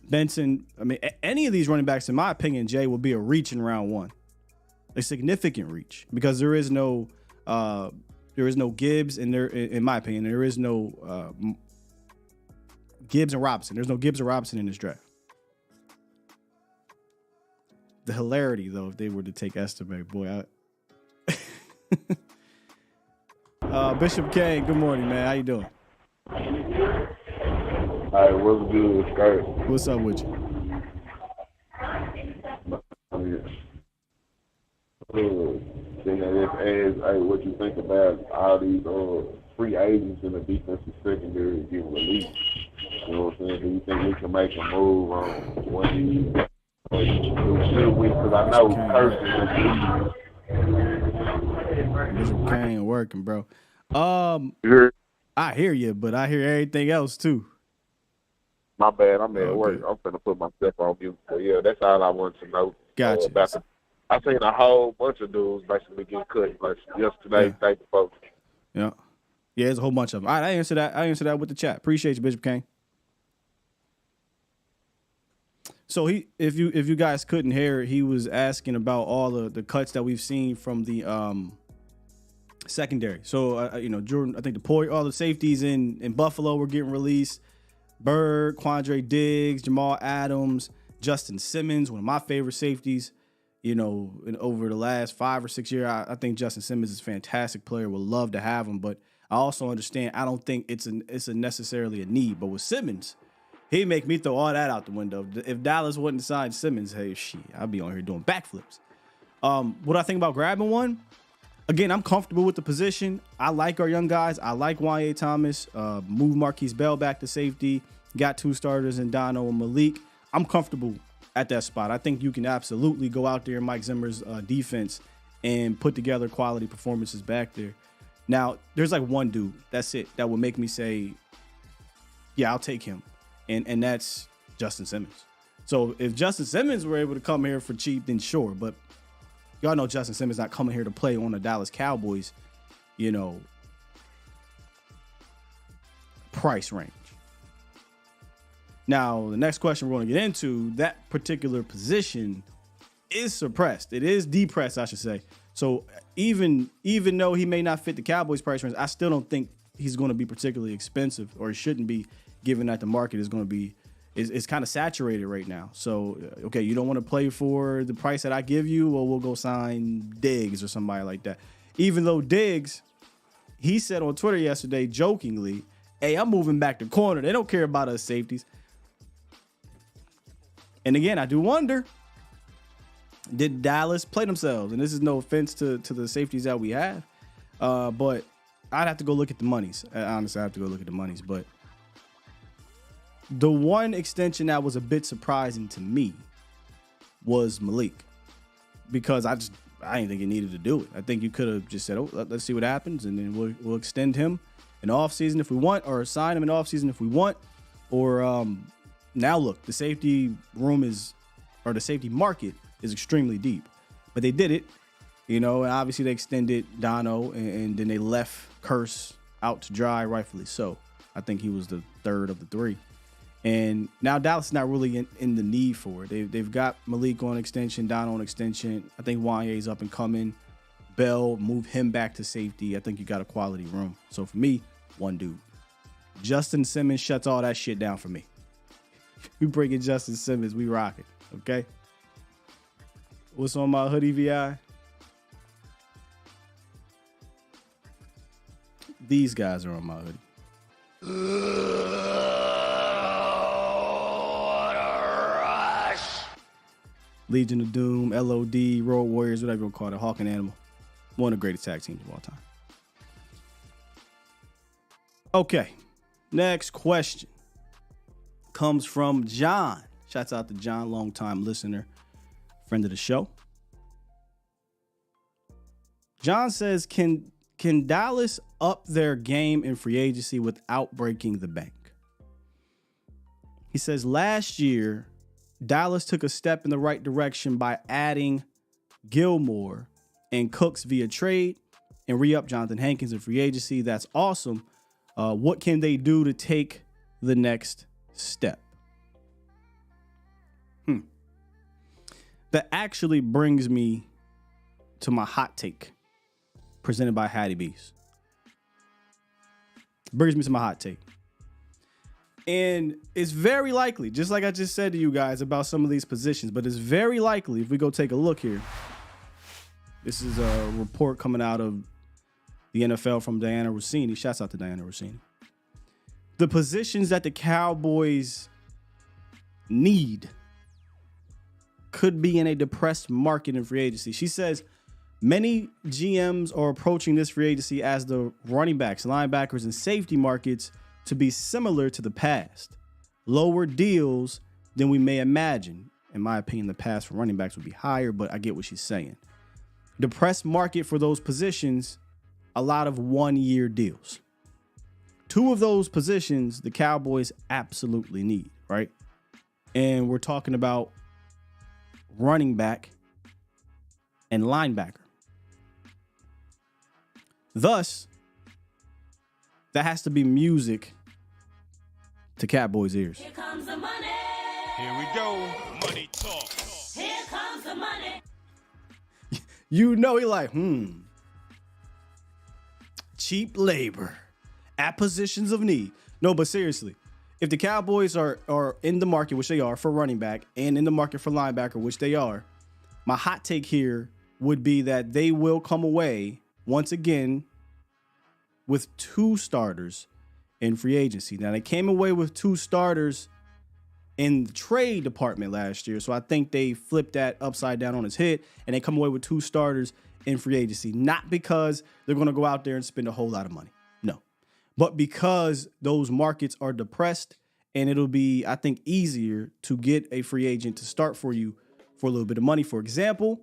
[SPEAKER 3] Benson, I mean, any of these running backs, in my opinion, Jay, will be a reach in round 1. A significant reach, because there is no Gibbs, and in my opinion, there is no Gibbs and Robinson. There's no Gibbs and Robinson in this draft. The hilarity, though, if they were to take Estime, boy. Bishop Kane, good morning, man. How you doing?
[SPEAKER 6] All right, what's good, Skirt?
[SPEAKER 3] What's up with you?
[SPEAKER 6] Then they just ask, hey, what you think about all these free agents in the defensive secondary getting released? You know what I'm saying? Do you think we can make a move on one of these? Should we? Because I know Kirsten is
[SPEAKER 3] Bishop Kane working, bro.
[SPEAKER 6] here.
[SPEAKER 3] I hear you, but I hear everything else too.
[SPEAKER 6] My bad, I'm at work. I'm finna put myself on mute. So yeah, that's all I wanted to know.
[SPEAKER 3] Gotcha.
[SPEAKER 6] I seen a whole bunch of dudes basically get cut like yesterday. Thank you, folks.
[SPEAKER 3] Yeah, there's a whole bunch of them. All right, I answered that with the chat. Appreciate you, Bishop Kane. So if you guys couldn't hear, he was asking about all the cuts that we've seen from the secondary. So Jordan, I think all the safeties in Buffalo were getting released. Bird, Quandre Diggs, Jamal Adams, Justin Simmons, one of my favorite safeties. Over the last 5 or 6 years, I think Justin Simmons is a fantastic player. Would love to have him, but I also understand I don't think it's necessarily a need. But with Simmons, he'd make me throw all that out the window. If Dallas wouldn't sign Simmons, hey, I'd be on here doing backflips. What I think about grabbing one? Again, I'm comfortable with the position. I like our young guys. I like Wanye Thomas. Move Marquise Bell back to safety. Got 2 starters in Dono and Malik. I'm comfortable at that spot. I think you can absolutely go out there in Mike Zimmer's defense and put together quality performances back there. Now, there's like one dude, that's it, that would make me say, yeah, I'll take him. And that's Justin Simmons. So if Justin Simmons were able to come here for cheap, then sure. But y'all know Justin Simmons not coming here to play on the Dallas Cowboys, price range. Now, the next question we're going to get into, that particular position is suppressed. It is depressed, I should say. So even though he may not fit the Cowboys price range, I still don't think he's going to be particularly expensive, or it shouldn't be, given that the market is going to be is kind of saturated right now. So, okay, you don't want to play for the price that I give you, well, we'll go sign Diggs or somebody like that. Even though Diggs, he said on Twitter yesterday, jokingly, hey, I'm moving back to corner. They don't care about us safeties. And again, I do wonder, did Dallas play themselves? And this is no offense to the safeties that we have, but I'd have to go look at the monies. Honestly, I have to go look at the monies. But the one extension that was a bit surprising to me was Malik, because I didn't think you needed to do it. I think you could have just said, let's see what happens, and then we'll extend him in offseason if we want, or sign him in offseason if we want, or now look, the safety the safety market is extremely deep, but they did it, and obviously they extended Dono, and then they left Curse out to dry, rightfully so. I think he was the third of the 3. And now Dallas is not really in the need for it. They've got Malik on extension, Don on extension. I think Wanye's up and coming. Bell, move him back to safety. I think you got a quality room. So for me, one dude. Justin Simmons shuts all that shit down for me. We bringing Justin Simmons, we rock it. Okay? What's on my hoodie, VI? These guys are on my hoodie. Legion of Doom, LOD, Road Warriors, whatever you want to call it, Hawk and Animal. One of the greatest tag teams of all time. Okay, next question comes from John. Shouts out to John, longtime listener, friend of the show. John says, can Dallas up their game in free agency without breaking the bank? He says, last year, Dallas took a step in the right direction by adding Gilmore and Cooks via trade and re-up Jonathan Hankins in free agency. That's awesome. What can they do to take the next step? That actually brings me to my hot take presented by Hattie B's. Brings me to my hot take. And it's very likely, just like I just said to you guys about some of these positions, but it's very likely, if we go take a look here, this is a report coming out of the NFL from Diana Rossini. Shouts out to Diana Rossini. The positions that the Cowboys need could be in a depressed market in free agency. She says many GMs are approaching this free agency as the running backs, linebackers, and safety markets to be similar to the past. Lower deals than we may imagine. In my opinion, the past for running backs would be higher, but I get what she's saying. Depressed market for those positions, a lot of one-year deals. Two of those positions the Cowboys absolutely need, right? And we're talking about running back and linebacker. Thus, that has to be music to Cowboys' ears.
[SPEAKER 7] Here comes the money.
[SPEAKER 4] Here we go.
[SPEAKER 7] Money talk. Here comes the money.
[SPEAKER 3] You know, he like, cheap labor at positions of need. No, but seriously, if the Cowboys are in the market, which they are for running back, and in the market for linebacker, which they are, my hot take here would be that they will come away once again with two starters in free agency. Now, they came away with two starters in the trade department last year, so I think they flipped that upside down on its head, and they come away with two starters in free agency. Not because they're going to go out there and spend a whole lot of money. No. But because those markets are depressed, and it'll be, I think, easier to get a free agent to start for you for a little bit of money. For example,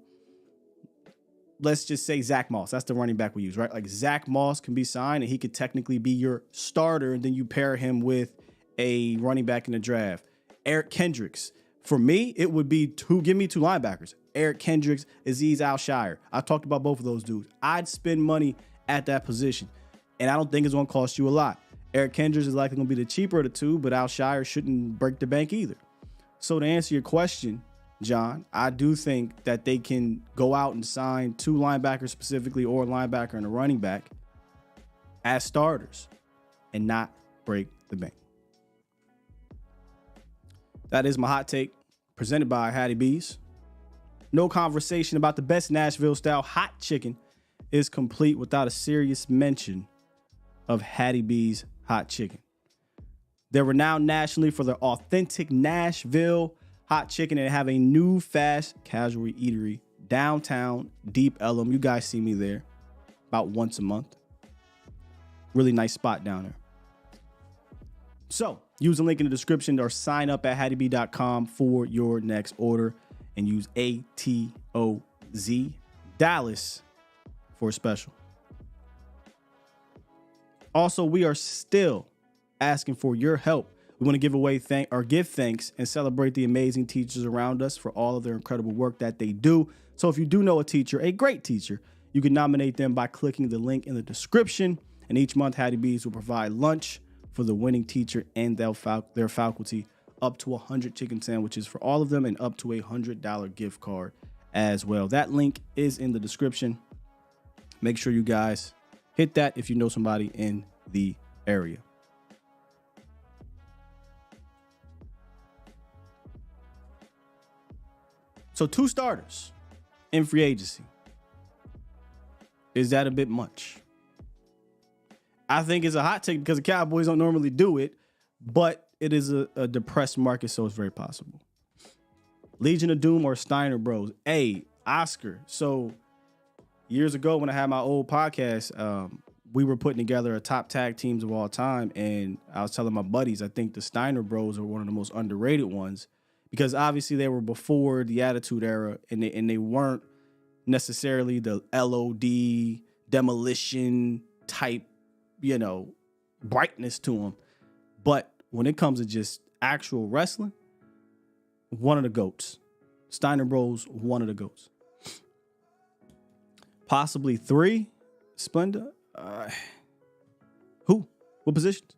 [SPEAKER 3] let's just say Zach Moss. That's the running back we use, right? Like Zach Moss can be signed, and he could technically be your starter, and then you pair him with a running back in the draft. Eric Kendricks. For me, it would be give me two linebackers. Eric Kendricks, Azeez Al-Shire. I talked about both of those dudes. I'd spend money at that position, and I don't think it's going to cost you a lot. Eric Kendricks is likely going to be the cheaper of the two, but Al-Shire shouldn't break the bank either. So to answer your question, John, I do think that they can go out and sign two linebackers specifically, or a linebacker and a running back as starters and not break the bank. That is my hot take, presented by Hattie B's. No conversation about the best Nashville-style hot chicken is complete without a serious mention of Hattie B's hot chicken. They're renowned nationally for their authentic Nashville hot chicken and have a new fast casual eatery downtown Deep Ellum. You guys see me there about once a month. Really nice spot down there. So use the link in the description or sign up at hattieb.com for your next order and use ATOZ Dallas for a special. Also, we are still asking for your help. We want to give away give thanks and celebrate the amazing teachers around us for all of their incredible work that they do. So if you do know a teacher, a great teacher, you can nominate them by clicking the link in the description. And each month, Hattie B's will provide lunch for the winning teacher and their faculty, up to 100 chicken sandwiches for all of them, and up to a $100 gift card as well. That link is in the description. Make sure you guys hit that if you know somebody in the area. So 2 starters in free agency. Is that a bit much? I think it's a hot take because the Cowboys don't normally do it, but it is a depressed market, so it's very possible. Legion of Doom or Steiner Bros. Hey, Oscar. So years ago when I had my old podcast, we were putting together a top tag teams of all time, and I was telling my buddies, I think the Steiner Bros are one of the most underrated ones because obviously they were before the Attitude Era, and they weren't necessarily the LOD demolition type, brightness to them. But when it comes to just actual wrestling, one of the GOATs. Steiner Bros, one of the GOATs. Possibly 3. Splenda. Who? What positions?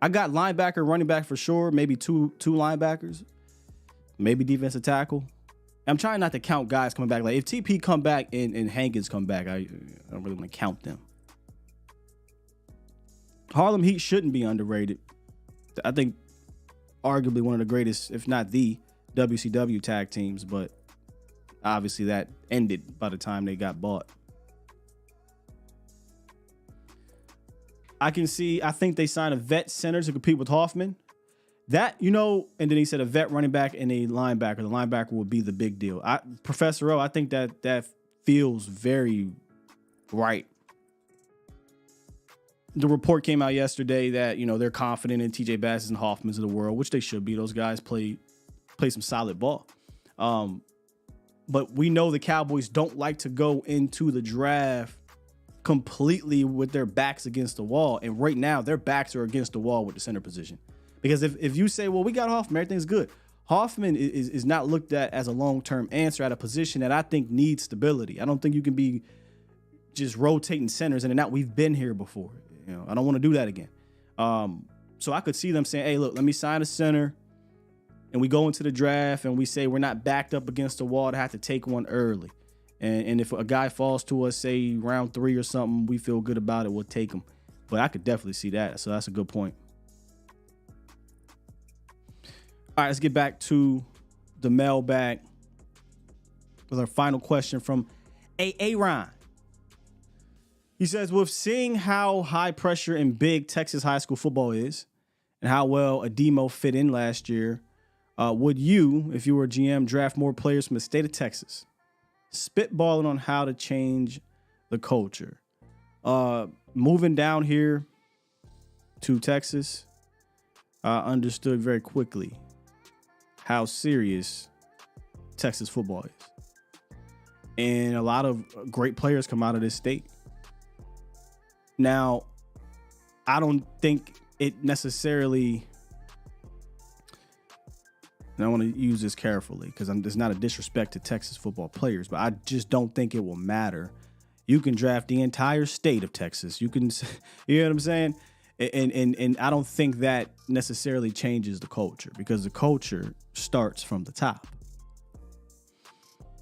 [SPEAKER 3] I got linebacker, running back for sure. Maybe two linebackers. Maybe defensive tackle. I'm trying not to count guys coming back. Like if TP come back and Hankins come back, I don't really want to count them. Harlem Heat shouldn't be underrated. I think arguably one of the greatest, if not the WCW tag teams, but obviously that ended by the time they got bought. I think they signed a vet center to compete with Hoffman. That, and then he said a vet running back and a linebacker. The linebacker would be the big deal. Professor O, I think that feels very right. The report came out yesterday that, they're confident in TJ Basses and Hoffmans of the world, which they should be. Those guys play some solid ball. But we know the Cowboys don't like to go into the draft completely with their backs against the wall. And right now, their backs are against the wall with the center position. Because if you say, well, we got Hoffman, everything's good. Hoffman is not looked at as a long-term answer at a position that I think needs stability. I don't think you can be just rotating centers in and out. We've been here before. I don't want to do that again. So I could see them saying, hey, look, let me sign a center. And we go into the draft and we say we're not backed up against the wall to have to take one early. And if a guy falls to us, say round 3 or something, we feel good about it, we'll take him. But I could definitely see that. So that's a good point. All right, let's get back to the mailbag with our final question from Ron. He says, with seeing how high pressure and big Texas high school football is and how well Ademo fit in last year, would you, if you were a GM, draft more players from the state of Texas? Spitballing on how to change the culture. Moving down here to Texas, I understood very quickly how serious Texas football is. And a lot of great players come out of this state. Now, I don't think it necessarily, and I want to use this carefully because there's not a disrespect to Texas football players, but I just don't think it will matter. You can draft the entire state of Texas. You know what I'm saying? And I don't think that necessarily changes the culture because the culture starts from the top.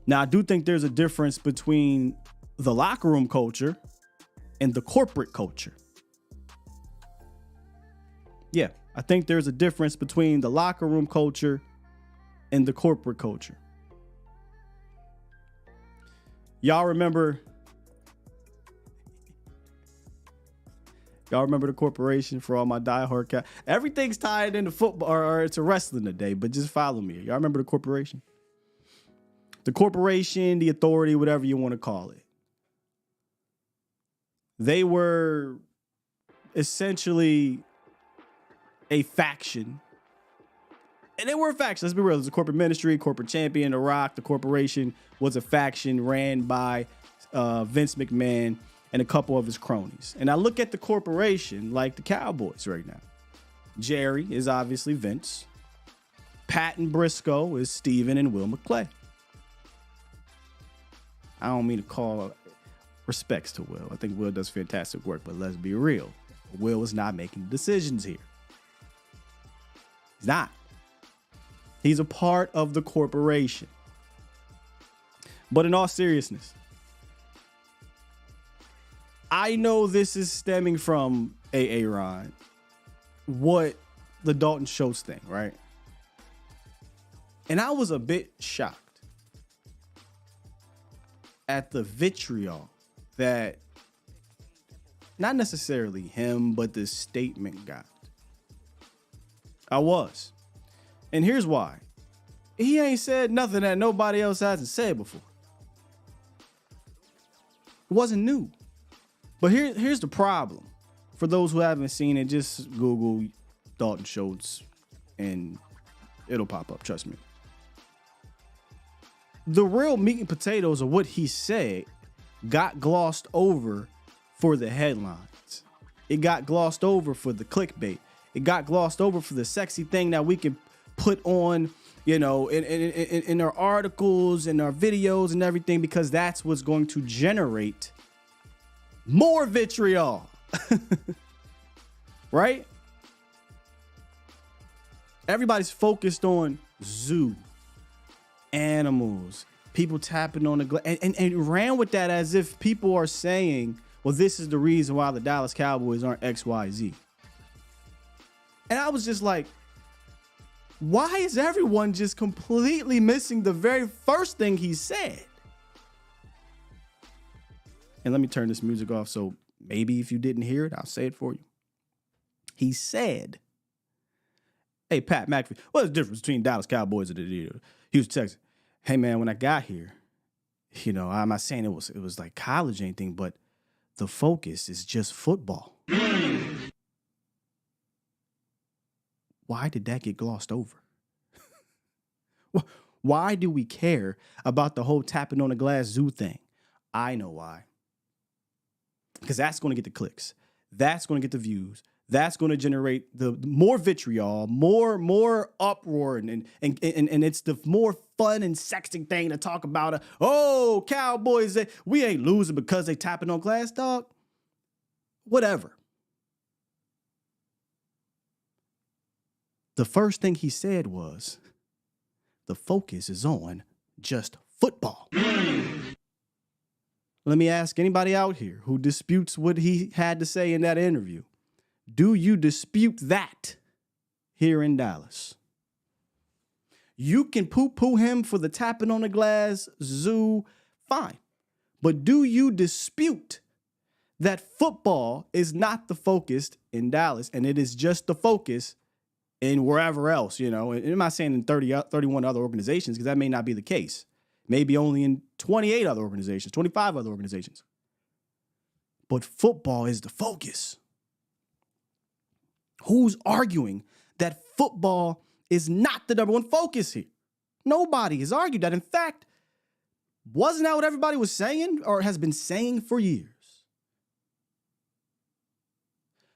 [SPEAKER 3] Now, I do think there's a difference between the locker room culture and the corporate culture. Yeah, I think there's a difference between the locker room culture and the corporate culture. Y'all remember the corporation for all my diehard cat? Everything's tied into football or it's a wrestling today, but just follow me. Y'all remember the corporation? The corporation, the authority, whatever you want to call it. They were essentially a faction. And they were a faction. Let's be real. There's a corporate ministry, corporate champion, The Rock. The corporation was a faction ran by Vince McMahon and a couple of his cronies. And I look at the corporation like the Cowboys right now. Jerry is obviously Vince. Pat and Briscoe is Steven and Will McClay. I don't mean to call respects to Will. I think Will does fantastic work, but let's be real. Will is not making decisions here. He's not. He's a part of the corporation. But in all seriousness, I know this is stemming from Ron, what the Dalton Schultz thing, right? And I was a bit shocked at the vitriol that not necessarily him, but the statement got. I was. And here's why. He ain't said nothing that nobody else hasn't said before. It wasn't new. But here's the problem. For those who haven't seen it, just Google Dalton Schultz and it'll pop up, trust me. The real meat and potatoes of what he said got glossed over for the headlines. It got glossed over for the clickbait. It got glossed over for the sexy thing that we can put on, you know, in our articles and our videos and everything, because that's what's going to generate more vitriol. Right? Everybody's focused on zoo, animals, people tapping on the glass, and ran with that as if people are saying, well, this is the reason why the Dallas Cowboys aren't XYZ. And I was just like, why is everyone just completely missing the very first thing he said? And let me turn this music off so maybe if you didn't hear it, I'll say it for you. He said, hey, Pat McAfee, what's the difference between Dallas Cowboys and the Houston Texans? Hey, man, when I got here, you know, I'm not saying it was like college or anything, but the focus is just football. Why did that get glossed over? Why do we care about the whole tapping on the glass zoo thing? I know why. Because that's going to get the clicks. That's going to get the views. That's going to generate the more vitriol, more uproar, and it's the more fun and sexy thing to talk about. Oh, Cowboys, we ain't losing because they tapping on glass, dog. Whatever. The first thing he said was, the focus is on just football. Let me ask anybody out here who disputes what he had to say in that interview. Do you dispute that here in Dallas? You can poo-poo him for the tapping on the glass zoo, fine. But do you dispute that football is not the focus in Dallas and it is just the focus in wherever else, you know? And I'm not saying in 31 other organizations, because that may not be the case. Maybe only in 28 other organizations, 25 other organizations. But football is the focus. Who's arguing that football is not the number one focus here? Nobody has argued that. In fact, wasn't that what everybody was saying or has been saying for years?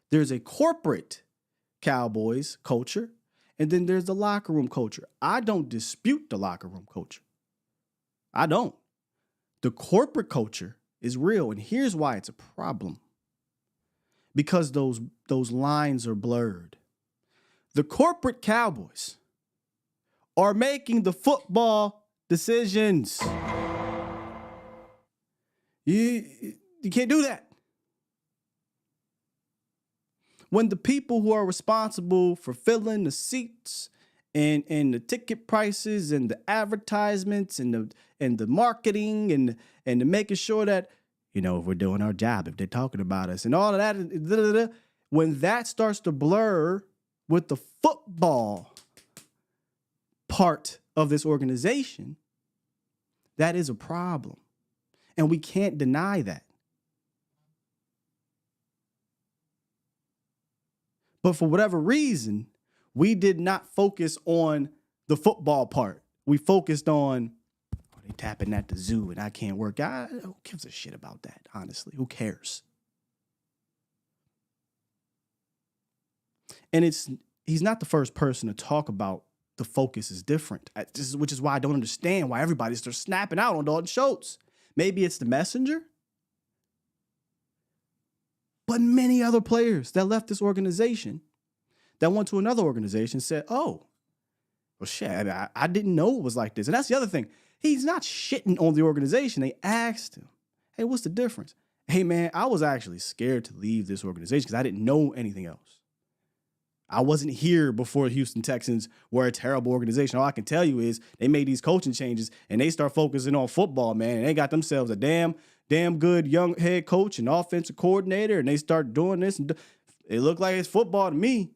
[SPEAKER 3] There's a corporate Cowboys culture, and then there's the locker room culture. I don't dispute the locker room culture. I don't. The corporate culture is real, and here's why it's a problem. Because those lines are blurred. The corporate Cowboys are making the football decisions. You can't do that. When the people who are responsible for filling the seats and the ticket prices and the advertisements and the marketing and the making sure that, you know, if we're doing our job, if they're talking about us and all of that, when that starts to blur with the football part of this organization, that is a problem. And we can't deny that. But for whatever reason, we did not focus on the football part. We focused on, oh, they tapping at the zoo and I can't work. Who gives a shit about that, honestly? Who cares? And he's not the first person to talk about the focus is different, which is why I don't understand why everybody starts snapping out on Dalton Schultz. Maybe it's the messenger. But many other players that left this organization that went to another organization and said, oh, well, shit, I didn't know it was like this. And that's the other thing. He's not shitting on the organization. They asked him, hey, what's the difference? Hey, man, I was actually scared to leave this organization because I didn't know anything else. I wasn't here before the Houston Texans were a terrible organization. All I can tell you is they made these coaching changes and they start focusing on football, man. And they got themselves a damn good young head coach and offensive coordinator, and they start doing this. And it looked like it's football to me.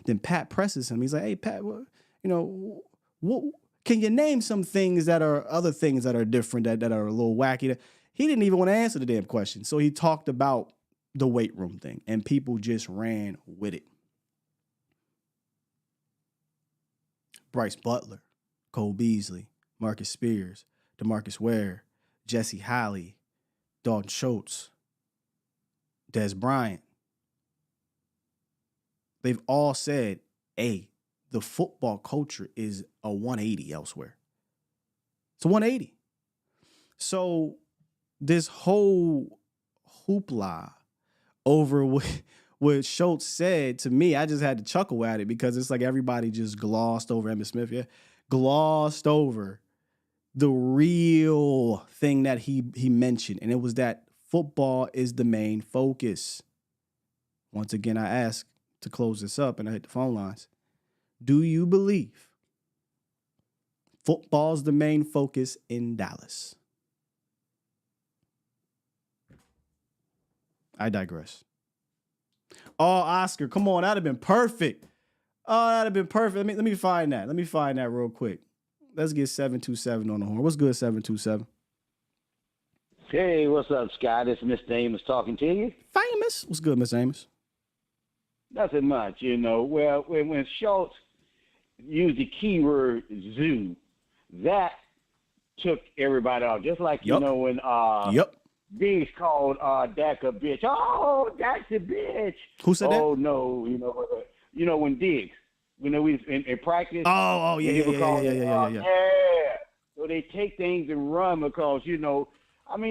[SPEAKER 3] Then Pat presses him. He's like, hey, Pat, what can you name some things that are other things that are different, that are a little wacky? He didn't even want to answer the damn question. So he talked about the weight room thing, and people just ran with it. Bryce Butler, Cole Beasley, Marcus Spears, DeMarcus Ware, Jesse Holley, Dalton Schultz, Des Bryant. They've all said, hey, the football culture is a 180 elsewhere. It's a 180. So this whole hoopla over what Schultz said, to me, I just had to chuckle at it because it's like everybody just glossed over Emmitt Smith, glossed over the real thing that he mentioned, and it was that football is the main focus. Once again, I ask to close this up, and I hit the phone lines. Do you believe football's the main focus in Dallas? I digress. Oh, Oscar, come on, that'd have been perfect. Oh, that'd have been perfect. Let me find that. Let me find that real quick. Let's get 727 on the horn. What's good, 727?
[SPEAKER 8] Hey, what's up, Scott? It's Mr. Amos talking to you.
[SPEAKER 3] Famous. What's good, Miss Amos?
[SPEAKER 8] Nothing much, Well, when Schultz used the keyword zoo, that took everybody off. Just like, when Diggs called Dak a bitch. Oh, Dak's a bitch.
[SPEAKER 3] Who said that?
[SPEAKER 8] Oh, no. When Diggs, we was in practice.
[SPEAKER 3] Oh, yeah.
[SPEAKER 8] So they take things and run because, the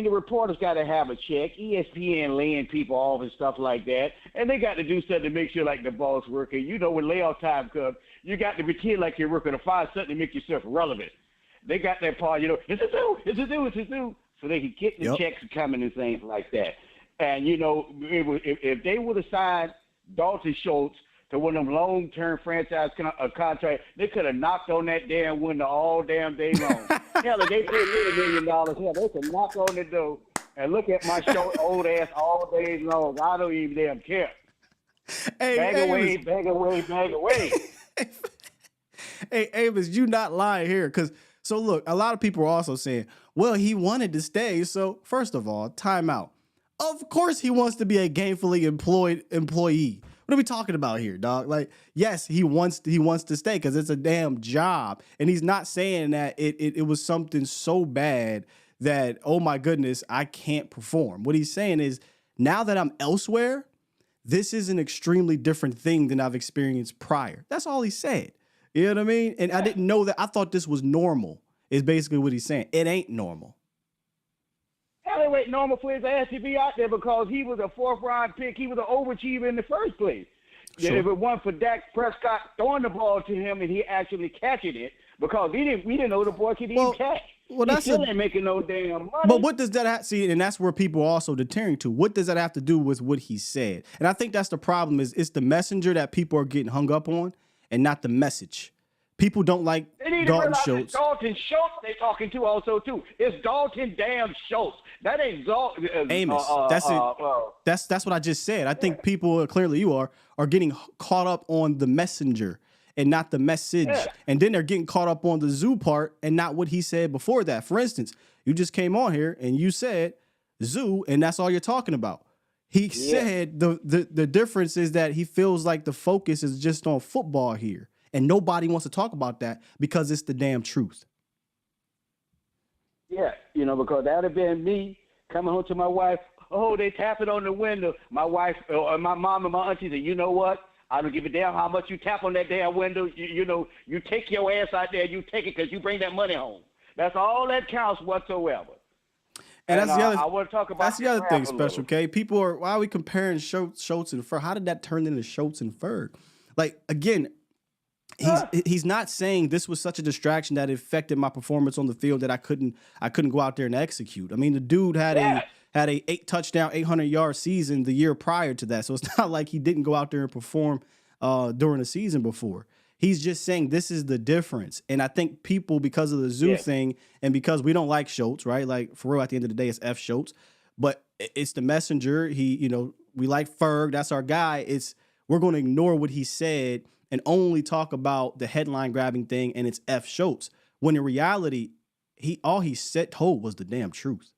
[SPEAKER 8] reporters got to have a check. ESPN laying people off and stuff like that. And they got to do something to make sure like the ball's working. When layoff time comes, you got to pretend like you're working to find something to make yourself relevant. They got that part, it's a zoo. So they could get the checks coming and things like that. And, if they would have signed Dalton Schultz to one of them long-term franchise contracts, they could have knocked on that damn window all damn day long. Hell, if they paid me $1 million, they could knock on the door and look at my short old ass all day long. I don't even damn care.
[SPEAKER 3] Hey,
[SPEAKER 8] bag away.
[SPEAKER 3] Hey, Amos, you not lying here. So look, a lot of people are also saying, well, he wanted to stay. So first of all, time out. Of course he wants to be a gainfully employed employee. What are we talking about here, dog? Like, yes, he wants to stay because it's a damn job. And he's not saying that it was something so bad that, oh my goodness, I can't perform. What he's saying is, now that I'm elsewhere, this is an extremely different thing than I've experienced prior. That's all he said. You know what I mean? And I didn't know that. I thought this was normal, is basically what he's saying. It ain't normal.
[SPEAKER 8] Hell, it ain't normal for his ass to be out there because he was a fourth-round pick. He was an overachiever in the first place.
[SPEAKER 3] Sure.
[SPEAKER 8] If it wasn't for Dak Prescott throwing the ball to him and he actually catching it, because we didn't know the boy could even catch.
[SPEAKER 3] Well,
[SPEAKER 8] he still ain't making no damn money.
[SPEAKER 3] But what does that have, see, and that's where people are also deterring to. What does that have to do with what he said? And I think that's the problem, is it's the messenger that people are getting hung up on and not the message. People don't like Dalton Schultz.
[SPEAKER 8] Dalton Schultz they talking to also, too. It's Dalton damn Schultz. That ain't
[SPEAKER 3] Amos. That's it. That's what I just said. I think people, clearly you are getting caught up on the messenger and not the message. Yeah. And then they're getting caught up on the zoo part and not what he said before that. For instance, you just came on here and you said zoo, and that's all you're talking about. He said the difference is that he feels like the focus is just on football here. And nobody wants to talk about that because it's the damn truth.
[SPEAKER 8] Yeah, because that would have been me coming home to my wife. Oh, they tap it on the window. My wife, my mom and my auntie said, you know what? I don't give a damn how much you tap on that damn window. You take your ass out there, you take it because you bring that money home. That's all that counts whatsoever.
[SPEAKER 3] And that's the other.
[SPEAKER 8] I want to talk about
[SPEAKER 3] That's the other
[SPEAKER 8] draft
[SPEAKER 3] thing,
[SPEAKER 8] a
[SPEAKER 3] Special
[SPEAKER 8] little.
[SPEAKER 3] K. People are, why are we comparing Schultz and Ferg? How did that turn into Schultz and Ferg? Like, again, he's not saying this was such a distraction that it affected my performance on the field that I couldn't go out there and execute. I mean, the dude had a 8 touchdown, 800-yard season the year prior to that. So it's not like he didn't go out there and perform during the season before. He's just saying this is the difference. And I think people, because of the zoo thing and because we don't like Schultz, right? Like, for real, at the end of the day, it's F. Schultz. But it's the messenger. We like Ferg. That's our guy. We're going to ignore what he said and only talk about the headline grabbing thing, and it's F. Schultz. When in reality, all he told was the damn truth.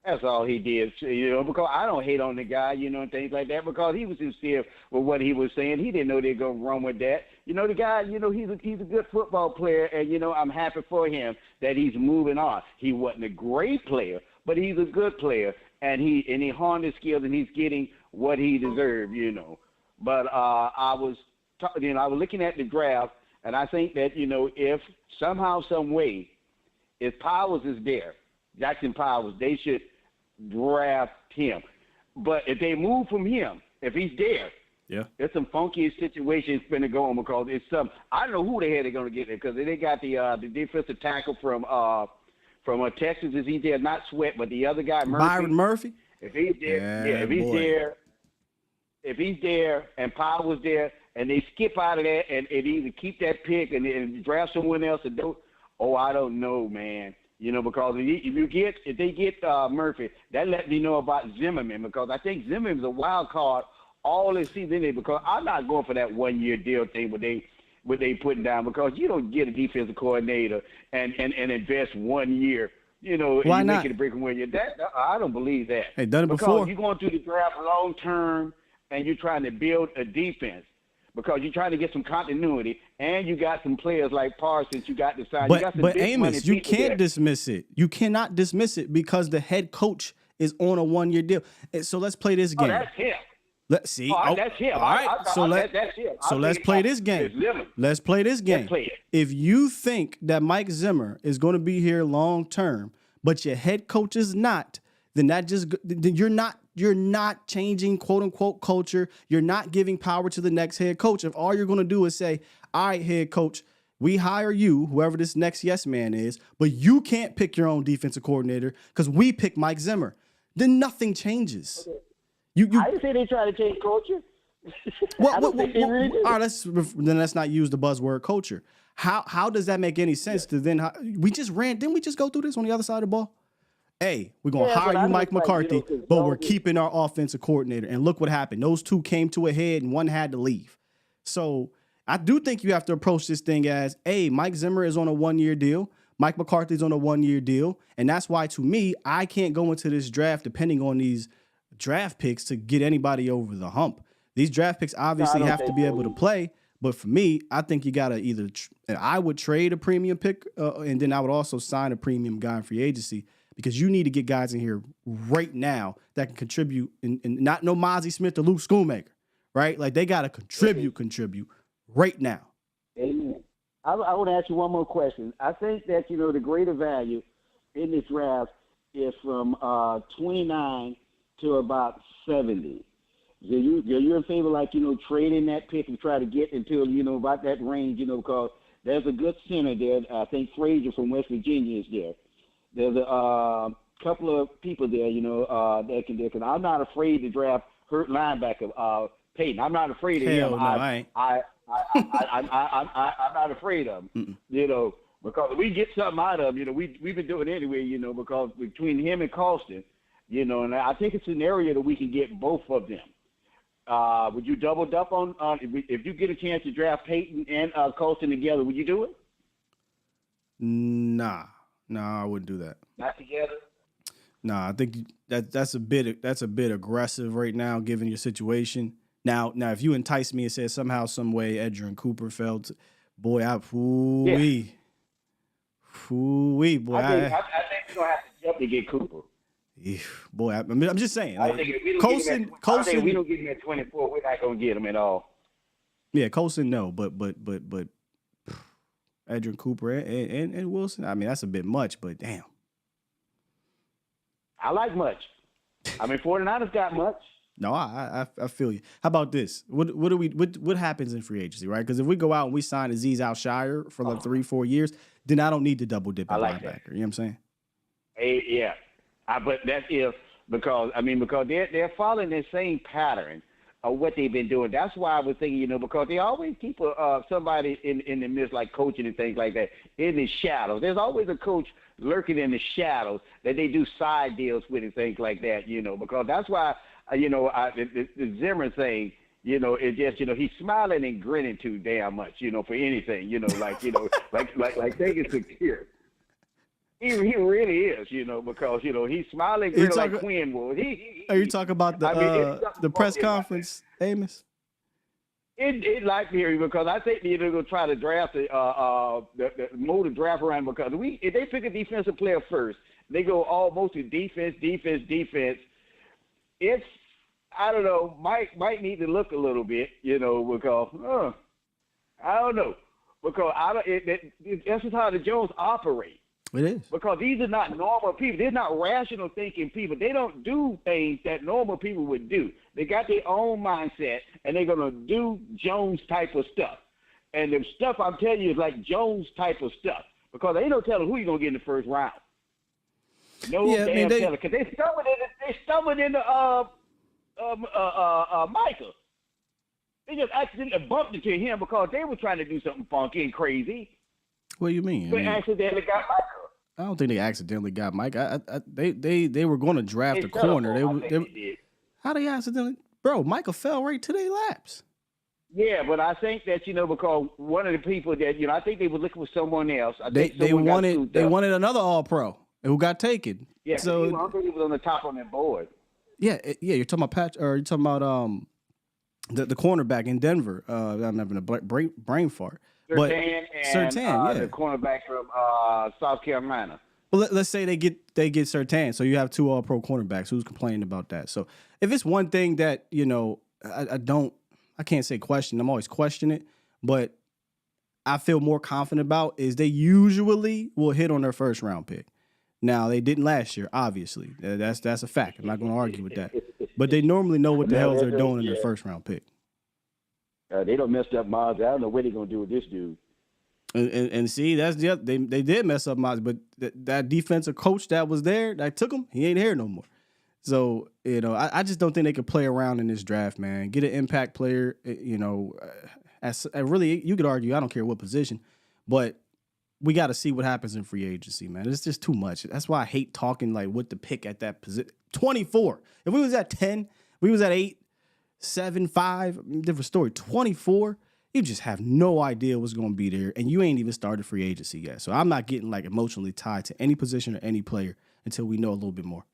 [SPEAKER 8] That's all he did, because I don't hate on the guy, and things like that, because he was sincere with what he was saying. He didn't know they'd go wrong with that. The guy, he's a good football player, and, I'm happy for him that he's moving on. He wasn't a great player, but he's a good player, and he honed his skills, and he's getting what he deserved, But I was looking at the draft, and I think that, if somehow, some way, if Powers is there, Jackson Powers, they should draft him. But if they move from him, if he's there, there's some funky situations going to go on, because it's I don't know who the hell they're going to get there, because they got the defensive tackle from Texas. Is he there? Not Sweat, but the other guy, Murphy.
[SPEAKER 3] Byron Murphy?
[SPEAKER 8] If he's there, if he's there and Powers there, and they skip out of that and either keep that pick and draft someone else and I don't know, man. Because if they get Murphy, that lets me know about Zimmerman, because I think Zimmerman's a wild card all this season, because I'm not going for that 1-year deal thing what they putting down, because you don't get a defensive coordinator and invest 1 year.
[SPEAKER 3] Why
[SPEAKER 8] you
[SPEAKER 3] not?
[SPEAKER 8] Make it a break and win. I don't believe that.
[SPEAKER 3] Hey, done it
[SPEAKER 8] because
[SPEAKER 3] before.
[SPEAKER 8] You're going through the draft long term, and you're trying to build a defense, because you're trying to get some continuity, and you got some players like Parsons you got to sign.
[SPEAKER 3] But Amos, you can't dismiss it. You cannot dismiss it, because the head coach is on a 1-year deal. So let's play this game.
[SPEAKER 8] Oh, that's him.
[SPEAKER 3] Let's see.
[SPEAKER 8] That's him.
[SPEAKER 3] All right. That's him. So let's play this game. Let's play this game.
[SPEAKER 8] Let's play it.
[SPEAKER 3] If you think that Mike Zimmer is going to be here long term, but your head coach is not, then you're not changing quote unquote culture. You're not giving power to the next head coach. If all you're going to do is say, all right, head coach, we hire you, whoever this next yes man is, but you can't pick your own defensive coordinator because we pick Mike Zimmer, then nothing changes.
[SPEAKER 8] Okay.
[SPEAKER 3] I
[SPEAKER 8] didn't say they try to change culture.
[SPEAKER 3] All right, let's not use the buzzword culture. How does that make any sense to then? We just ran. Didn't we just go through this on the other side of the ball? Hey, we're going to hire you, Mike McCarthy, but we're keeping our offensive coordinator. And look what happened. Those two came to a head and one had to leave. So I do think you have to approach this thing as, hey, Mike Zimmer is on a 1-year deal. Mike McCarthy's on a 1-year deal. And that's why, to me, I can't go into this draft depending on these draft picks to get anybody over the hump. These draft picks obviously have to be able to play. But for me, I think you got to I would trade a premium pick and then I would also sign a premium guy in free agency, because you need to get guys in here right now that can contribute, and not no Mozzie Smith or Luke Schoonmaker, right? Like, they got to contribute right now.
[SPEAKER 8] Amen. I want to ask you one more question. I think that, the greater value in this draft is from 29 to about 70. So you're in favor, trading that pick and try to get until, about that range, because there's a good center there. I think Frazier from West Virginia is there. There's a couple of people there, that can do it. Because I'm not afraid to draft hurt linebacker Peyton. I'm not afraid of him. I'm not afraid of him. Because if we get something out of him, we've been doing it anyway, because between him and Colston, and I think it's an area that we can get both of them. Would you double up on if you get a chance to draft Peyton and Colston together? Would you do it?
[SPEAKER 3] Nah, I wouldn't do that.
[SPEAKER 8] Not together.
[SPEAKER 3] Nah, I think that's a bit aggressive right now, given your situation. Now, if you entice me and said somehow, some way, Edgerrin Cooper felt, boy, boy.
[SPEAKER 8] I think we're gonna have to jump to get Cooper.
[SPEAKER 3] Boy, I'm just saying. Like,
[SPEAKER 8] we
[SPEAKER 3] Colson,
[SPEAKER 8] don't get him at 24. We're not gonna get him at all.
[SPEAKER 3] Yeah, Colson, no, but Edgerrin Cooper and Wilson. I mean, that's a bit much, but damn.
[SPEAKER 8] I like much. I mean, 49ers got much.
[SPEAKER 3] No, I feel you. How about this? What happens in free agency, right? Because if we go out and we sign Azeez Al-Shire for like 3-4 years, then I don't need to double dip at
[SPEAKER 8] like
[SPEAKER 3] linebacker. You know what I'm saying?
[SPEAKER 8] Yeah. But that's if because they're following the same pattern of what they've been doing. That's why I was thinking, because they always keep somebody in the midst, like coaching and things like that, in the shadows. There's always a coach lurking in the shadows that they do side deals with and things like that, because that's why, the Zimmer thing, it's just, he's smiling and grinning too damn much, for anything, like taking secure. He really is, because, he's smiling grinning like Quinn was.
[SPEAKER 3] Are you talking about the press conference, Amos?
[SPEAKER 8] It like me because I think they're going to try to draft mold the draft around because if they pick a defensive player first, they go almost to defense. It's I don't know. Might need to look a little bit, because I don't know because that's just how the Jones operate.
[SPEAKER 3] It is.
[SPEAKER 8] Because these are not normal people. They're not rational thinking people. They don't do things that normal people would do. They got their own mindset, and they're going to do Jones type of stuff. And the stuff I'm telling you is like Jones type of stuff. Because ain't no telling who you're going to get in the first round. No damn telling. Because they stumbled into Michael. They just accidentally bumped into him because they were trying to do something funky and crazy.
[SPEAKER 3] What do you mean?
[SPEAKER 8] They accidentally got Michael.
[SPEAKER 3] I don't think they accidentally got Mike. They were going to draft a corner. How they accidentally? Bro, Michael fell right to their laps.
[SPEAKER 8] Yeah, but I think that because one of the people that I think they were looking for someone else.
[SPEAKER 3] They wanted another All-Pro who got taken.
[SPEAKER 8] Yeah,
[SPEAKER 3] so
[SPEAKER 8] I don't think he was on the top on that board.
[SPEAKER 3] Yeah. You're talking about you're talking about the cornerback in Denver. I'm having a brain fart.
[SPEAKER 8] Surtain, the cornerback from South Carolina.
[SPEAKER 3] Well, let's say they get Surtain, so you have 2 All-Pro cornerbacks. Who's complaining about that? So if it's one thing that I can't say question. I'm always questioning it, but I feel more confident about is they usually will hit on their first round pick. Now they didn't last year, obviously. That's a fact. I'm not going to argue with that. But they normally know what the hell they're doing in their first round pick.
[SPEAKER 8] They don't mess up Miles. I don't know what they're gonna do with this dude.
[SPEAKER 3] And see, that's they did mess up Miles, but that defensive coach that was there that took him, he ain't here no more. So I just don't think they could play around in this draft, man. Get an impact player, as really you could argue I don't care what position, but we got to see what happens in free agency, man. It's just too much. That's why I hate talking like what to pick at that position. 24. If we was at 10, we was at 8. 7, 5, different story. 24, you just have no idea what's going to be there, and you ain't even started free agency yet. So I'm not getting like emotionally tied to any position or any player until we know a little bit more.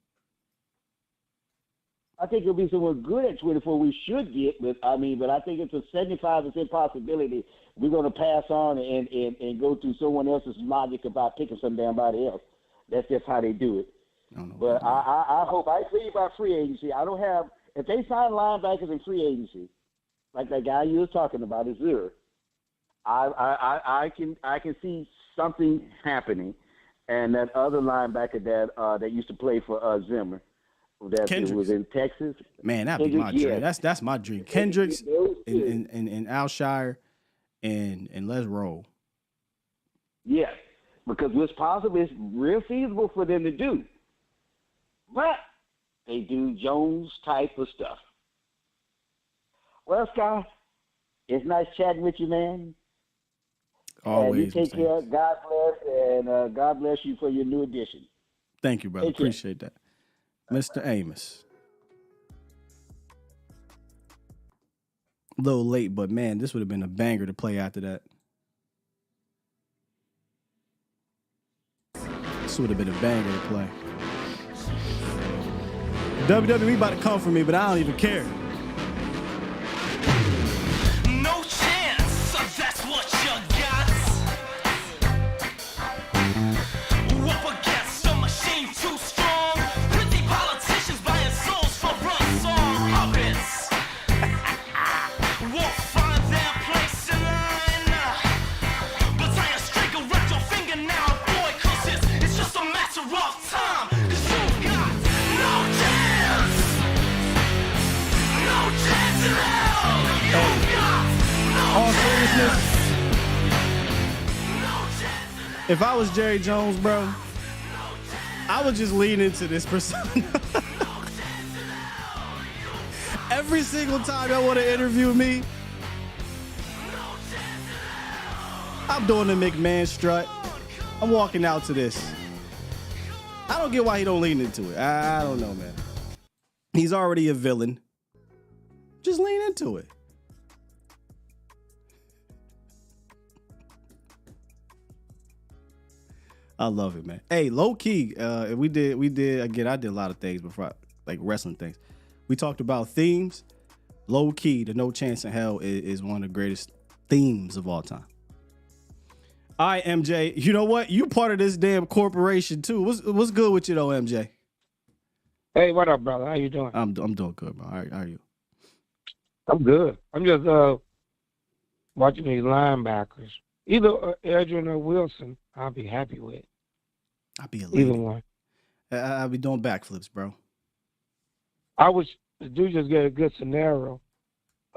[SPEAKER 8] I think it'll be someone good at 24. We should get, but I think it's a 75% possibility we're going to pass on and go through someone else's logic about picking somebody else. That's just how they do it. But I hope I tell you about free agency. I don't have. If they sign linebackers in free agency, like that guy you were talking about, is there, I can see something happening, and that other linebacker that used to play for Zimmer, that was in Texas.
[SPEAKER 3] Man, that'd be my dream. That's my dream. Kendricks and Al-Shire and let's roll.
[SPEAKER 8] Yes, because what's possible is real feasible for them to do, but they do Jones type of stuff. Well, Scott, it's nice chatting with you, man.
[SPEAKER 3] Always.
[SPEAKER 8] You take care. God bless, and God bless you for your new addition.
[SPEAKER 3] Thank you, brother. Appreciate that. Mr. Amos. A little late, but man, this would have been a banger to play after that. This would have been a banger to play. WWE about to come for me, but I don't even care.
[SPEAKER 7] No chance, that's what you got. Up against a machine too strong. Pretty politicians buying souls for run-song puppets. Won't find their place in line. But tie a string around your finger now, boy, 'cause it's just a matter of time. 'Cause you've got
[SPEAKER 3] If I was Jerry Jones, bro, I would just lean into this persona. Every single time y'all want to interview me, I'm doing the McMahon strut. I'm walking out to this. I don't get why he don't lean into it. I don't know, man. He's already a villain. Just lean into it. I love it, man. Hey, low key, we did again. I did a lot of things before, like wrestling things. We talked about themes. Low key, the No Chance in Hell is one of the greatest themes of all time. All right, MJ. You know what? You part of this damn corporation too. What's good with you though, MJ?
[SPEAKER 9] Hey, what up, brother? How you doing?
[SPEAKER 3] I'm doing good, bro. How are you?
[SPEAKER 9] I'm good. I'm just watching these linebackers. Either Edgerrin or Wilson, I'll be happy with.
[SPEAKER 3] I'll be a lady.
[SPEAKER 9] Either one.
[SPEAKER 3] I'll be doing backflips, bro.
[SPEAKER 9] The dude just get a good scenario.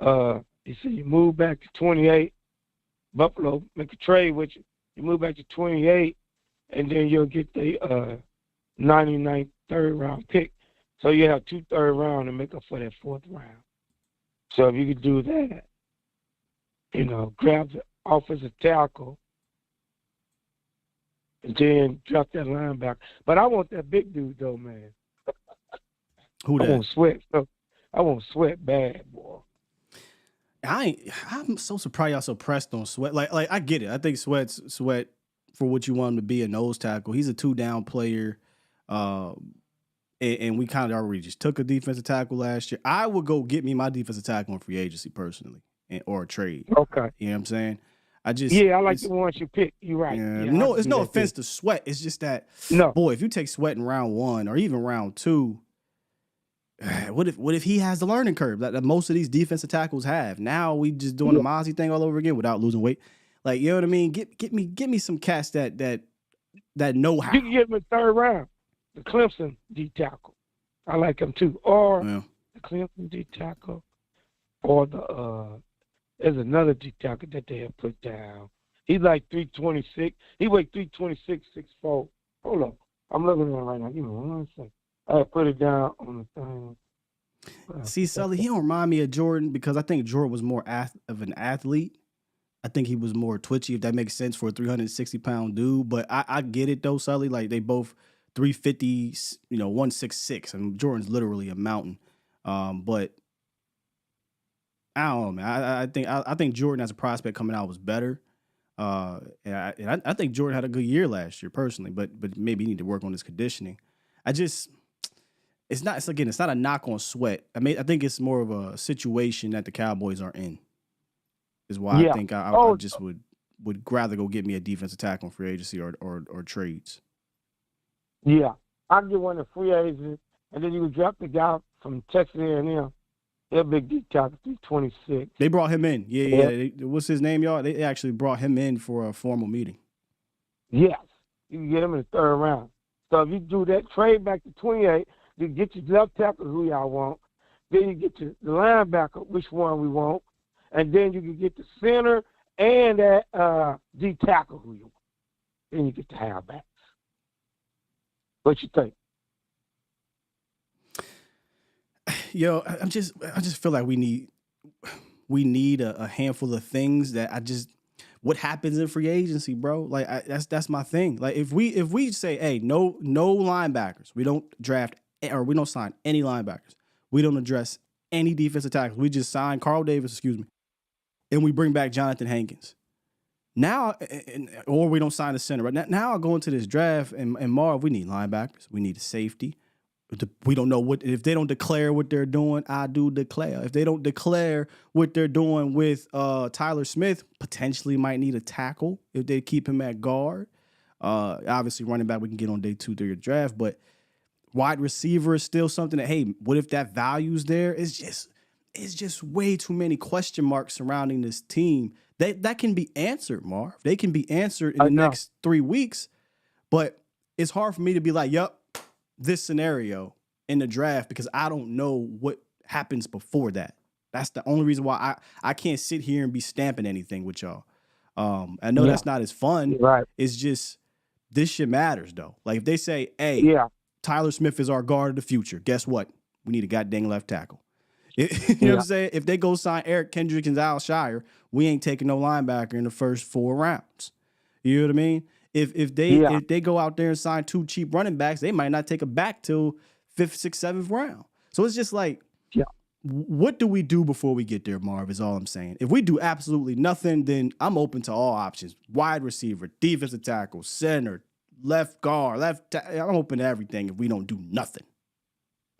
[SPEAKER 9] You see, you move back to 28, Buffalo make a trade with you. You move back to 28, and then you'll get the 99th third round pick. So you have 2 third round to make up for that 4th round. So if you could do that, grab the offensive tackle, and then drop that linebacker. But I want that big dude though, man.
[SPEAKER 3] Who that?
[SPEAKER 9] I won't sweat bad, boy.
[SPEAKER 3] I'm so surprised y'all so pressed on Sweat. Like I get it. I think Sweat for what you want him to be a nose tackle. He's a 2-down player. And we kind of already just took a defensive tackle last year. I would go get me my defensive tackle on free agency personally, or a trade.
[SPEAKER 9] Okay.
[SPEAKER 3] You know what I'm saying?
[SPEAKER 9] I like the ones you pick. You're right.
[SPEAKER 3] Yeah,
[SPEAKER 9] yeah,
[SPEAKER 3] no, it's no offense to Sweat. It's just that, boy, if you take Sweat in round 1 or even round 2, what if he has the learning curve that most of these defensive tackles have? Now we just doing the Mozzie thing all over again without losing weight. Like, you know what I mean? Get me some cats that know how.
[SPEAKER 9] You can get him in 3rd round. The Clemson D tackle. I like him too. Or the Clemson D tackle. Or there's another D tackle that they have put down. He's like 326. He weighed 326, 6'4". Hold up. I'm looking at it right now. Give me 1 second. I put it down on the thing.
[SPEAKER 3] See, Sully, he don't remind me of Jordan because I think Jordan was more of an athlete. I think he was more twitchy, if that makes sense for a 360-pound dude. But I get it, though, Sully. Like, they both 350, 166. And Jordan's literally a mountain. But I don't know, man. I think Jordan as a prospect coming out was better. And I think Jordan had a good year last year, personally. But maybe he need to work on his conditioning. It's not a knock on Sweat. I think it's more of a situation that the Cowboys are in. Is why I think I just would rather go get me a defensive tackle on free agency or trades.
[SPEAKER 9] Yeah, I'll get one of free agents, and then you would drop the guy from Texas A&M. They're big D tackle, 326.
[SPEAKER 3] They brought him in. Yeah. What's his name, y'all? They actually brought him in for a formal meeting.
[SPEAKER 9] Yes, you can get him in the 3rd round. So if you do that, trade back to 28, you get your left tackle who y'all want. Then you get the linebacker, which one we want. And then you can get the center and that D tackle who you want. Then you get the halfbacks. What you think?
[SPEAKER 3] Yo, I just feel like we need a handful of things that what happens in free agency, bro? Like that's my thing. Like if we say, hey, no linebackers, we don't draft or we don't sign any linebackers, we don't address any defensive tackles, we just sign Carl Davis, and we bring back Jonathan Hankins. Now, or we don't sign a center. Right now, I go into this draft and Marv, we need linebackers, we need a safety. We don't know if they don't declare what they're doing. I do declare. If they don't declare what they're doing with Tyler Smith, potentially might need a tackle if they keep him at guard. Obviously, running back we can get on day 2 through your draft, but wide receiver is still something that, hey, what if that value's there? It's just way too many question marks surrounding this team. That can be answered, Marv. They can be answered in the next 3 weeks, but it's hard for me to be like, yep, this scenario in the draft because I don't know what happens before that. That's the only reason why I can't sit here and be stamping anything with y'all. I know that's not as fun.
[SPEAKER 9] Right.
[SPEAKER 3] It's just this shit matters though. Like if they say, hey,
[SPEAKER 9] Yeah.
[SPEAKER 3] Tyler Smith is our guard of the future, guess what? We need a goddamn left tackle. You know what I'm saying? If they go sign Eric Kendricks and Al Shire, we ain't taking no linebacker in the first 4 rounds. You know what I mean? If they go out there and sign 2 cheap running backs, they might not take a back till 5th, 6th, 7th round. So it's just like, what do we do before we get there, Marv, is all I'm saying. If we do absolutely nothing, then I'm open to all options. Wide receiver, defensive tackle, center, left guard, I'm open to everything if we don't do nothing.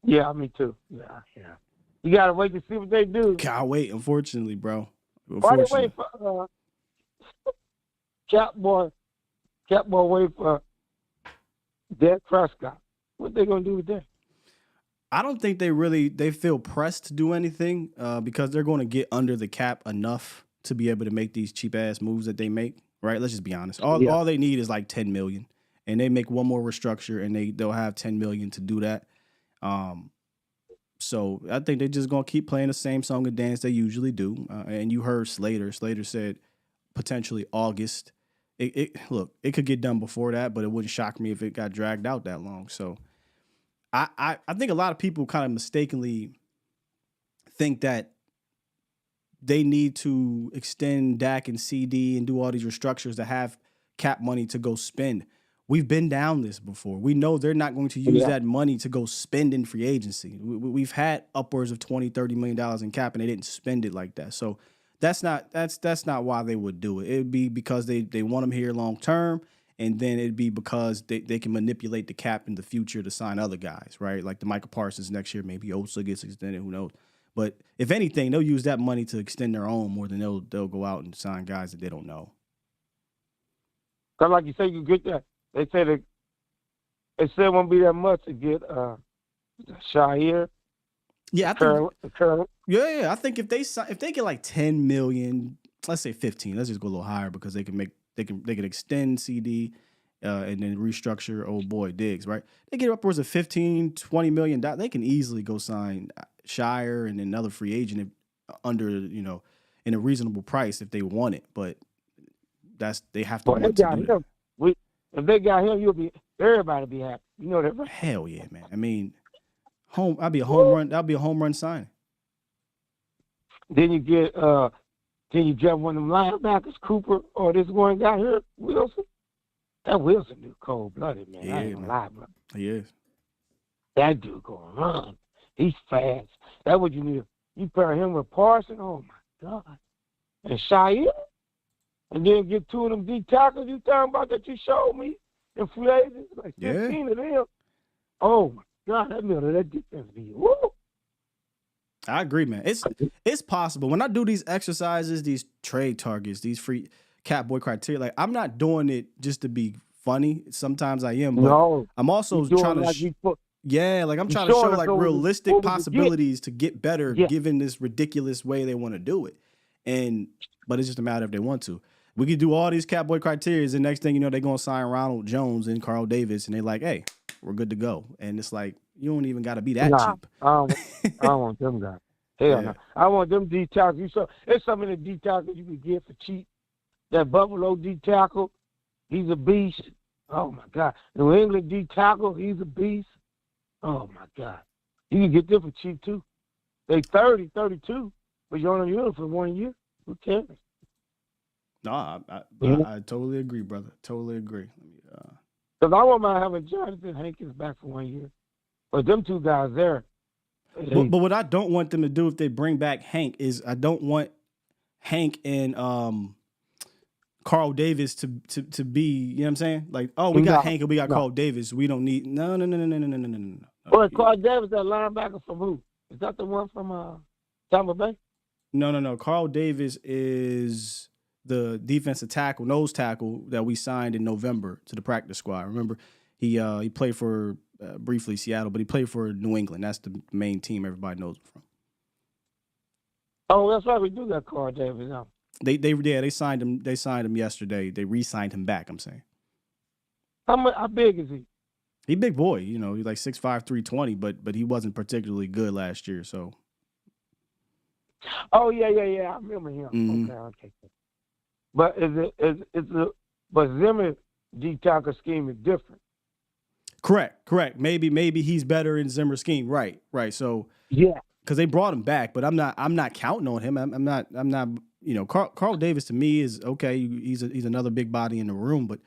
[SPEAKER 9] Yeah, me too. Yeah. You got to wait to see what they do.
[SPEAKER 3] Can't wait, unfortunately, bro.
[SPEAKER 9] Why they wait for Catboy wait for Dak Prescott? What they going to do with that?
[SPEAKER 3] I don't think they feel pressed to do anything because they're going to get under the cap enough to be able to make these cheap ass moves that they make. Right? Let's just be honest. All they need is like $10 million, and they make one more restructure, and they'll have $10 million to do that. So I think they're just going to keep playing the same song and dance they usually do. And you heard Slater. Slater said potentially August. Look, it could get done before that, but it wouldn't shock me if it got dragged out that long. So I think a lot of people kind of mistakenly think that they need to extend Dak and CD and do all these restructures to have cap money to go spend. We've been down this before. We know they're not going to use that money to go spend in free agency. We've had upwards of $20, $30 million in cap, and they didn't spend it like that. So that's not why they would do it. It'd be because they want them here long term, and then it'd be because they can manipulate the cap in the future to sign other guys, right? Like the Michael Parsons next year, maybe Osa gets extended, who knows? But if anything, they'll use that money to extend their own more than they'll go out and sign guys that they don't know.
[SPEAKER 9] Because like you say, you get that. They said it won't be that much to get Shire.
[SPEAKER 3] Yeah, I think. Yeah. I think if they get like 10 million, let's say 15. Let's just go a little higher because they can extend CD and then restructure old boy Diggs, right? They get upwards of 15, 20 million. They can easily go sign Shire and another free agent under in a reasonable price if they want it. But they have to want to do that.
[SPEAKER 9] If they got him, everybody be happy. You know that, right?
[SPEAKER 3] Hell yeah, man. I mean, that'd be a home run signing.
[SPEAKER 9] Then you get one of them linebackers, Cooper, or this one guy here, Wilson. That Wilson dude cold blooded, man.
[SPEAKER 3] Yeah,
[SPEAKER 9] I ain't gonna lie, bro.
[SPEAKER 3] He is.
[SPEAKER 9] That dude gonna run. He's fast. That's what you need. You pair him with Parson. Oh my God. And Shire. And then get 2 of them D tackles you talking about that you showed me in free agents, like 15 of them. Oh my God, that defense be woo.
[SPEAKER 3] I agree, man. It's possible. When I do these exercises, these trade targets, these free Catboy criteria, like I'm not doing it just to be funny. Sometimes I am, but I'm also trying to I'm trying to show like realistic possibilities to get better given this ridiculous way they want to do it. But it's just a matter if they want to. We could do all these Catboy criteria, and next thing you know, they're going to sign Ronald Jones and Carl Davis, and they're like, hey, we're good to go. And it's like, you don't even got to be that cheap.
[SPEAKER 9] I don't want them guys. Hell no. I want them D tackles. There's some of the D tackles you can get for cheap. That Buffalo D tackle, he's a beast. Oh, my God. New England D tackle, he's a beast. Oh, my God. You can get them for cheap, too. They 30, 32, but you're on a unit for 1 year. Who cares?
[SPEAKER 3] No, I totally agree, brother. Totally agree.
[SPEAKER 9] Because I won't mind having Jonathan Hankins back for 1 year. But them 2 guys there.
[SPEAKER 3] But what I don't want them to do if they bring back Hank is I don't want Hank and Carl Davis to be, you know what I'm saying? Like, oh, we got Hank and we got Carl Davis. We don't need no.
[SPEAKER 9] Well, Carl Davis, that linebacker from who? Is that the one from Tampa Bay?
[SPEAKER 3] No. Carl Davis is the defensive tackle, nose tackle that we signed in November to the practice squad. Remember, he played for briefly Seattle, but he played for New England. That's the main team everybody knows him from.
[SPEAKER 9] Oh, that's right. We do got Carl Davis now.
[SPEAKER 3] They signed him. They signed him yesterday. They re-signed him back. I'm saying.
[SPEAKER 9] How big is he?
[SPEAKER 3] He big boy. You know, he's like 6'5", 320, but he wasn't particularly good last year. So.
[SPEAKER 9] Oh yeah. I remember him.
[SPEAKER 3] Mm-hmm.
[SPEAKER 9] Okay. But but Zimmer D tackle scheme is different.
[SPEAKER 3] Correct. Maybe he's better in Zimmer's scheme. Right. So
[SPEAKER 9] Yeah.
[SPEAKER 3] because they brought him back, but I'm not counting on him. I'm not. Carl Davis to me is okay. He's another big body in the room, but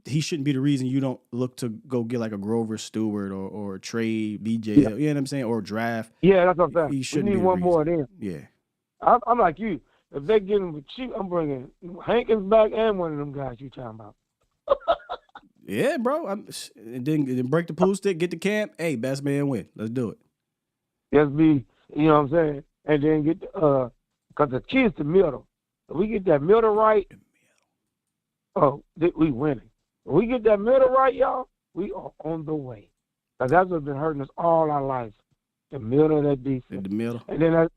[SPEAKER 3] he shouldn't be the reason you don't look to go get like a Grover Stewart or trade BJ.
[SPEAKER 9] Yeah.
[SPEAKER 3] You know what I'm saying? Or draft.
[SPEAKER 9] Yeah, that's what I'm saying.
[SPEAKER 3] He shouldn't
[SPEAKER 9] we need
[SPEAKER 3] be the
[SPEAKER 9] one more
[SPEAKER 3] reason.
[SPEAKER 9] of them.
[SPEAKER 3] Yeah.
[SPEAKER 9] I'm like you. If they get him cheap, I'm bringing Hankins back and one of them guys you talking about.
[SPEAKER 3] Yeah, bro. And then break the pool stick, get the camp. Hey, best man win. Let's do it.
[SPEAKER 9] Just be, you know what I'm saying? And then get because the key is the middle. If we get that middle right, we winning. If we get that middle right, y'all, we are on the way. Because that's what's been hurting us all our life. The middle of that defense.
[SPEAKER 3] In the middle.
[SPEAKER 9] And then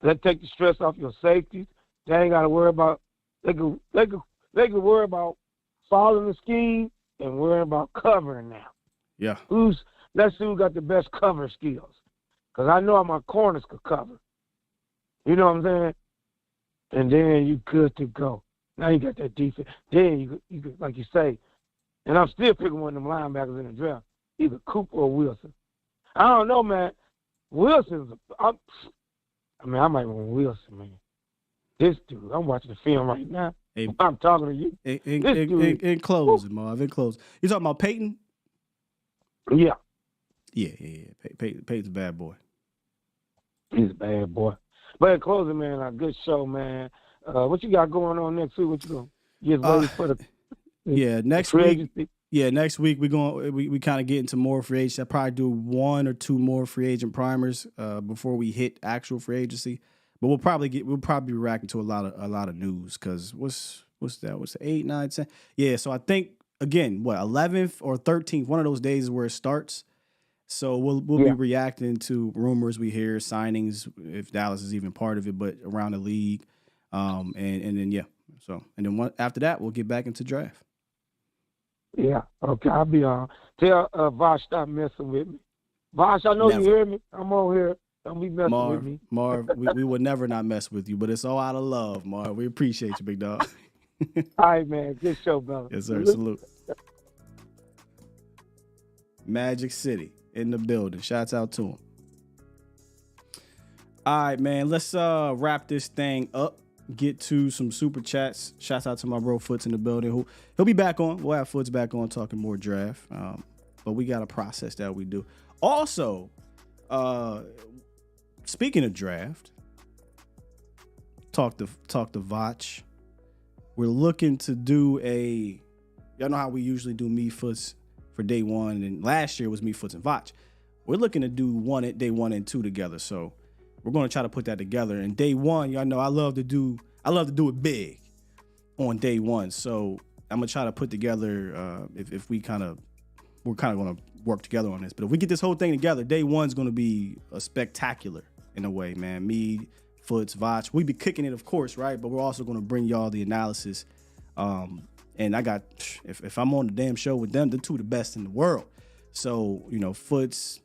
[SPEAKER 9] that take the stress off your safeties. They ain't got to worry about. They can worry about following the scheme and worry about covering now.
[SPEAKER 3] Yeah.
[SPEAKER 9] Let's see who got the best cover skills. Because I know my corners could cover. You know what I'm saying? And then you good to go. Now you got that defense. Then you could, like you say, and I'm still picking one of them linebackers in the draft, either Cooper or Wilson. I don't know, man. I might want Wilson, man. This dude, I'm watching the film right now.
[SPEAKER 3] Hey,
[SPEAKER 9] I'm talking to you.
[SPEAKER 3] In closing, Marv. In closing. You talking about Peyton?
[SPEAKER 9] Yeah.
[SPEAKER 3] Yeah. Peyton's a bad boy.
[SPEAKER 9] He's a bad boy. But in closing, man, a good show, man. What you got going on next week? What you going to get ready for the
[SPEAKER 3] next
[SPEAKER 9] free
[SPEAKER 3] week?
[SPEAKER 9] agency?
[SPEAKER 3] Yeah, next week we kind of get into more free agency. I'll probably do 1 or 2 more free agent primers before we hit actual free agency. But we'll probably be reacting to a lot of news because what's that? What's the 8, 9, 10? Yeah, so I think again, 11th or 13th, one of those days is where it starts. So we'll be reacting to rumors we hear, signings if Dallas is even part of it, but around the league, and then So and then after that we'll get back into draft.
[SPEAKER 9] Yeah, okay. I'll be on. Tell Vosh stop messing with me. Vosh, I know you hear me. I'm over here. Don't be messing with me.
[SPEAKER 3] Marv, we would never not mess with you, but it's all out of love, Marv. We appreciate you, big dog.
[SPEAKER 9] All right, man. Good show, brother.
[SPEAKER 3] Yes, sir. Salute. Magic City in the building. Shouts out to him. All right, man. Let's wrap this thing up. Get to some super chats. Shouts out to my bro Foots in the building. He'll be back on. We'll have Foots back on talking more draft. But we got a process that we do. Also, speaking of draft, talk to Vach. We're looking to do y'all know how we usually do me, Foots for day 1, and last year was me, Foots, and Vach. We're looking to do day 1 and 2 together. So we're going to try to put that together. And day 1, y'all know I love to do it big on day 1. So I'm gonna try to put together if we're kind of going to work together on this. But if we get this whole thing together, day 1's going to be a spectacular in a way, man. Me, Foots, Vach, we be kicking it, of course, right? But we're also going to bring y'all the analysis. And I got, if I'm on the damn show with them, they're 2 of the best in the world. So, Foots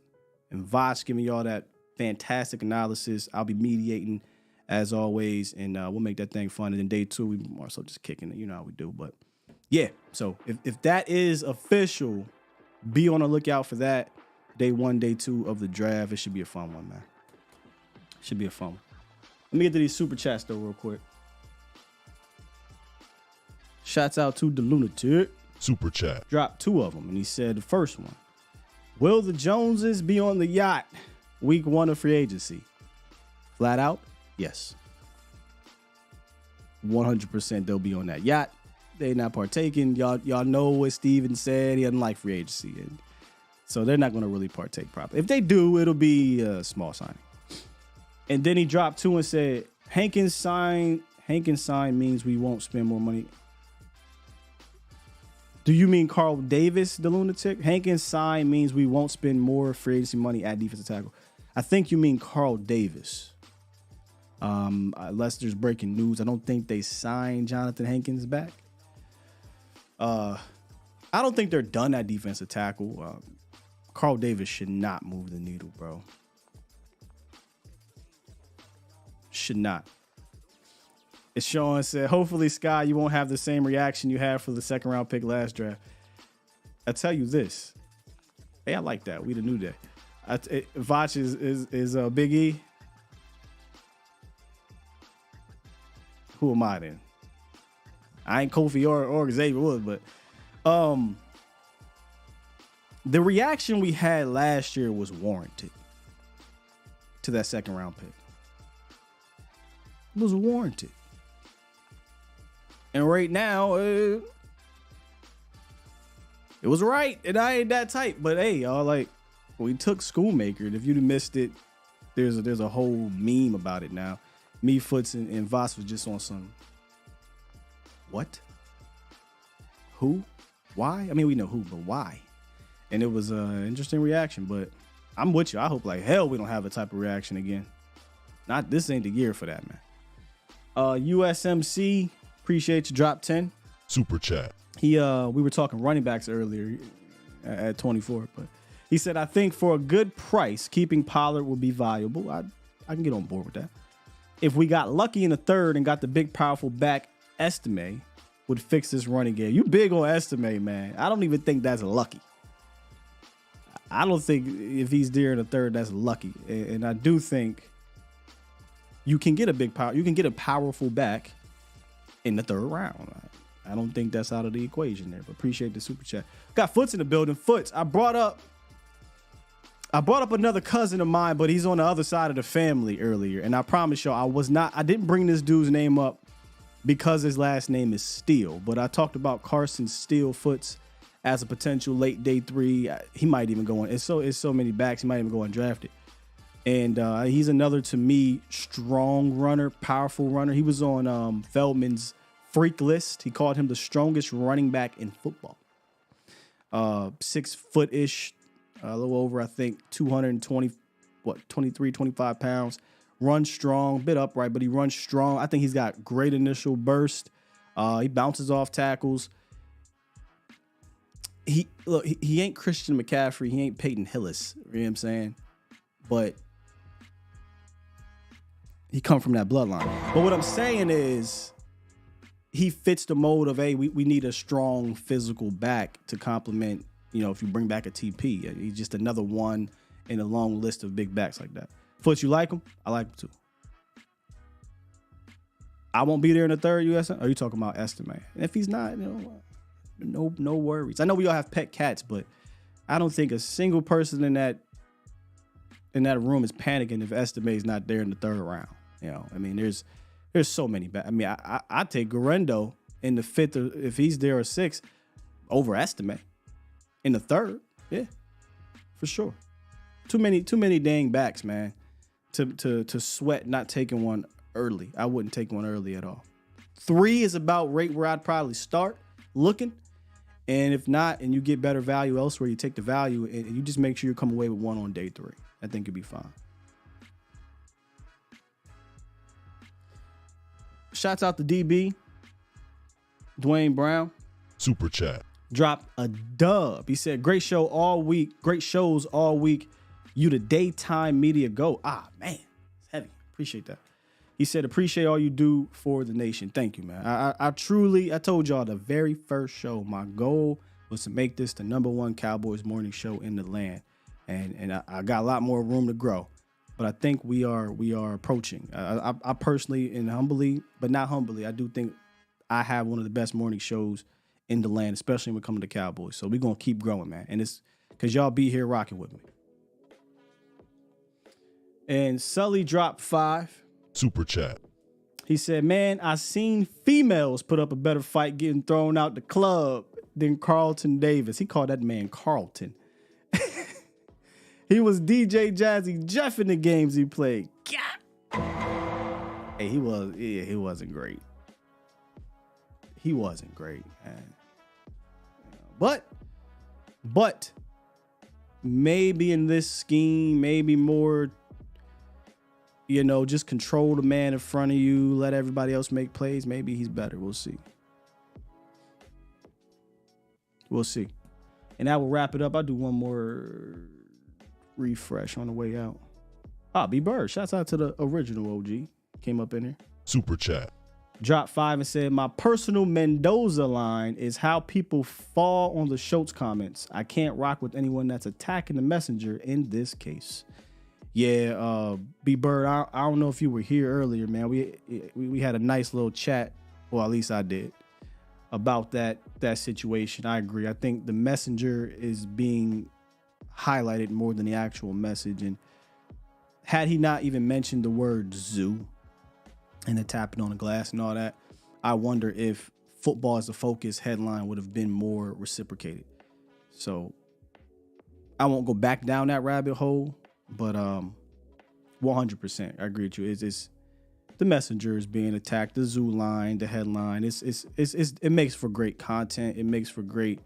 [SPEAKER 3] and Vach giving y'all that fantastic analysis. I'll be mediating as always, and we'll make that thing fun. And then day 2, we more so just kicking it. You know how we do. But yeah, so if that is official, be on the lookout for that. Day 1, day 2 of the draft. It should be a fun one, man. Should be a fun one. Let me get to these super chats though real quick. Shouts out to the Lunatic.
[SPEAKER 10] Super chat.
[SPEAKER 3] Dropped 2 of them, and he said the first one. Will the Joneses be on the yacht week 1 of free agency? Flat out, yes. 100% they'll be on that yacht. They're not partaking. Y'all know what Steven said. He doesn't like free agency. So they're not going to really partake properly. If they do, it'll be a small signing. And then he dropped 2 and said, Hankins sign means we won't spend more money. Do you mean Carl Davis, the Lunatic? Hankins sign means we won't spend more free agency money at defensive tackle. I think you mean Carl Davis. Unless there's breaking news, I don't think they signed Jonathan Hankins back. I don't think they're done at defensive tackle. Carl Davis should not move the needle, bro. Should not. Sean said, hopefully, Sky, you won't have the same reaction you had for the second round pick last draft. I tell you this. Hey, I like that. We'd have knew that. Vach is Big E. Who am I then? I ain't Kofi or Xavier Woods, but the reaction we had last year was warranted to that second round pick. It was warranted. And right now, it was right, and I ain't that type. But hey, y'all, like, we took Schoolmaker, and if you'd have missed it, there's a whole meme about it now. Me, Foots, and Voss was just on some. What? Who? Why? I mean, we know who, but why? And it was an interesting reaction. But I'm with you. I hope like hell we don't have a type of reaction again. This ain't the year for that, man. USMC. Appreciate you. Drop 10.
[SPEAKER 10] Super chat.
[SPEAKER 3] We were talking running backs earlier at 24, but he said, I think for a good price, keeping Pollard will be valuable. I can get on board with that. If we got lucky in the third and got the big, powerful back, Estime would fix this running game. You big on Estime, man. I don't even think that's lucky. I don't think if he's there in the third, that's lucky. And I do think you can get a big power. You can get a powerful back in the third round. I don't think that's out of the equation there, but appreciate the super chat. Got Foots in the building. Foots, I brought up another cousin of mine, but he's on the other side of the family earlier. And I promise y'all, I didn't bring this dude's name up because his last name is Steele, but I talked about Carson Steele Foots as a potential late day 3. He might even go on. It's so many backs. He might even go undrafted. And he's another, to me, strong runner, powerful runner. He was on Feldman's freak list. He called him the strongest running back in football. 6 foot-ish, a little over, I think, 23, 25 pounds. Runs strong, bit upright, but he runs strong. I think he's got great initial burst. He bounces off tackles. He ain't Christian McCaffrey. He ain't Peyton Hillis. You know what I'm saying? But he come from that bloodline. But what I'm saying is he fits the mold of, hey, we need a strong physical back to complement, if you bring back a TP. He's just another one in a long list of big backs like that. Foots, you like him? I like him too. I won't be there in the third, USM. Are you talking about Estime? And if he's not, no worries. I know we all have pet cats, but I don't think a single person in that room is panicking if Estime is not there in the third round. There's so many. I take Garendo in the fifth, or if he's there, or sixth, over Estime in the third. Yeah, for sure. Too many dang backs, man, to sweat not taking one early. I wouldn't take one early at all. 3 is about right where I'd probably start looking. And if not, and you get better value elsewhere, you take the value and you just make sure you come away with one on day 3. I think you'll be fine. Shouts out to DB, Dwayne Brown.
[SPEAKER 10] Super chat.
[SPEAKER 3] Dropped a dub. He said, great show all week. Great shows all week. You the daytime media go. Man, it's heavy. Appreciate that. He said, appreciate all you do for the nation. Thank you, man. I told y'all the very first show, my goal was to make this the #1 Cowboys morning show in the land. And I got a lot more room to grow. But I think we are approaching. I personally, and humbly, but not humbly, I do think I have one of the best morning shows in the land, especially when it comes to Cowboys. So we're going to keep growing, man. And it's because y'all be here rocking with me. And Sully dropped 5.
[SPEAKER 10] Super chat.
[SPEAKER 3] He said, man, I seen females put up a better fight getting thrown out the club than Carlton Davis. He called that man Carlton. He was DJ Jazzy Jeff in the games he played. Hey, he wasn't great. He wasn't great, man. But maybe in this scheme, maybe more, just control the man in front of you, let everybody else make plays. Maybe he's better. We'll see. And that will wrap it up. I'll do one more refresh on the way out. B Bird, shouts out to the original OG. Came up in here.
[SPEAKER 10] Super chat.
[SPEAKER 3] dropped 5 and said, my personal Mendoza line is how people fall on the Schultz comments. I can't rock with anyone that's attacking the messenger in this case. Yeah, B Bird, I don't know if you were here earlier, man. We had a nice little chat, well, at least I did, about that situation. I agree. I think the messenger is being highlighted more than the actual message. And had he not even mentioned the word zoo and the tapping on the glass and all that, I wonder if football as the focus headline would have been more reciprocated. So I won't go back down that rabbit hole, but 100%, I agree with you. It's the messenger is being attacked, the zoo line, the headline. It makes for great content. It makes for great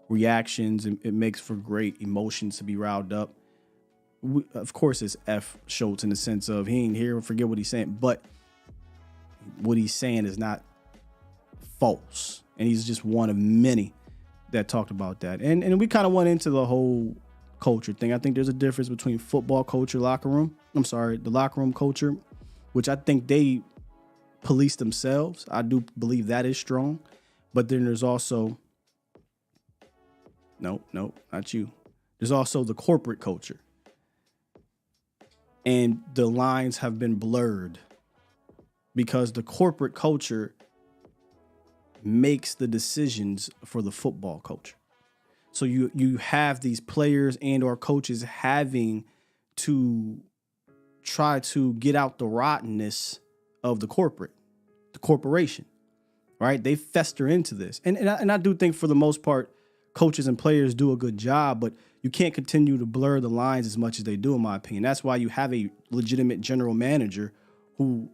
[SPEAKER 3] reactions. It makes for great emotions to be riled up. Of course, it's F Schultz in the sense of he ain't here, forget what he's saying, but what he's saying is not false. And he's just one of many that talked about that. And we kind of went into the whole culture thing. I think there's a difference between football culture, the locker room culture, which I think they police themselves. I do believe that is strong. But then there's also, no, not you. There's also the corporate culture. And the lines have been blurred because the corporate culture makes the decisions for the football culture. So you have these players and or coaches having to try to get out the rottenness of the corporation, right? They fester into this. And I do think for the most part, coaches and players do a good job, but you can't continue to blur the lines as much as they do, in my opinion. That's why you have a legitimate general manager who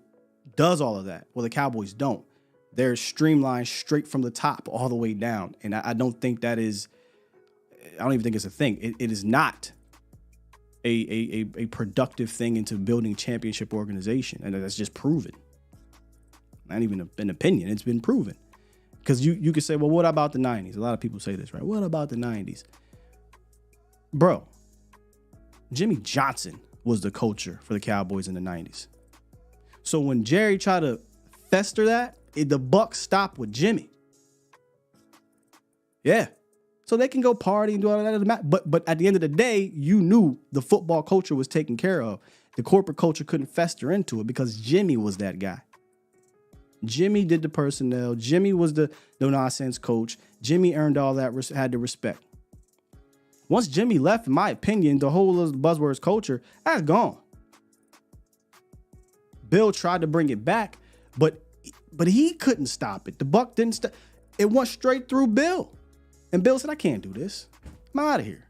[SPEAKER 3] does all of that. Well, the Cowboys don't. They're streamlined straight from the top all the way down. And I don't think that is, I don't even think it's a thing. It is not a productive thing into building championship organization. And that's just proven. Not even an opinion. It's been proven. Because you could say, well, what about the 90s? A lot of people say this, right? What about the 90s? Bro, Jimmy Johnson was the coacher for the Cowboys in the 90s. So when Jerry tried to fester that, the buck stopped with Jimmy. Yeah. So they can go party and do all that. But at the end of the day, you knew the football culture was taken care of. The corporate culture couldn't fester into it because Jimmy was that guy. Jimmy did the personnel. Jimmy was the no-nonsense coach. Jimmy earned all that, had the respect. Once Jimmy left, in my opinion, the whole of the buzzwords culture, that's gone. Bill tried to bring it back, but he couldn't stop it. The buck didn't stop. It went straight through Bill. And Bill said, I can't do this. I'm out of here.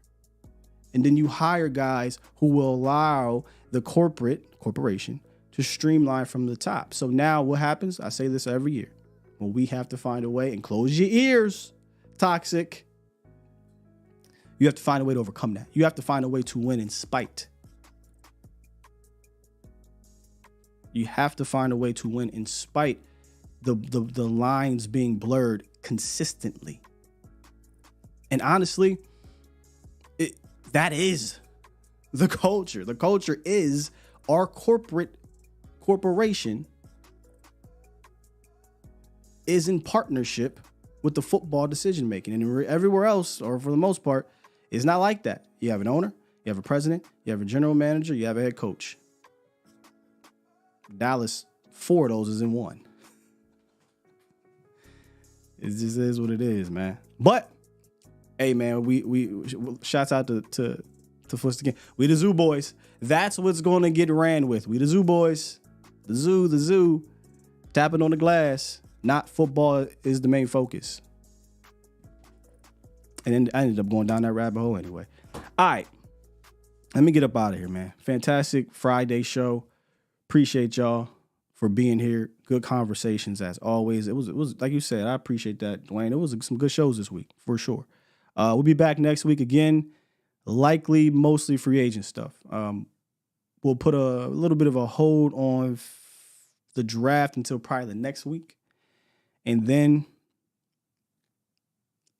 [SPEAKER 3] And then you hire guys who will allow the corporation to streamline from the top. So now what happens? I say this every year. Well, we have to find a way, and close your ears, toxic. You have to find a way to overcome that. You have to find a way to win in spite. You have to find a way to win in spite the lines being blurred consistently. And honestly, that is the culture. The culture is our corporation is in partnership with the football decision making. And everywhere else, or for the most part, it's not like that. You have an owner, you have a president, you have a general manager, you have a head coach. Dallas, 4 of those is in one. It just is what it is, man. But hey, man, we shouts out to Foots again. We the Zoo Boys. That's what's going to get ran with. We the Zoo Boys. The zoo. Tapping on the glass. Not football is the main focus. And then I ended up going down that rabbit hole anyway. All right. Let me get up out of here, man. Fantastic Friday show. Appreciate y'all for being here. Good conversations as always. It was like you said, I appreciate that, Dwayne. It was some good shows this week, for sure. We'll be back next week again, likely mostly free agent stuff. We'll put a little bit of a hold on the draft until probably the next week. And then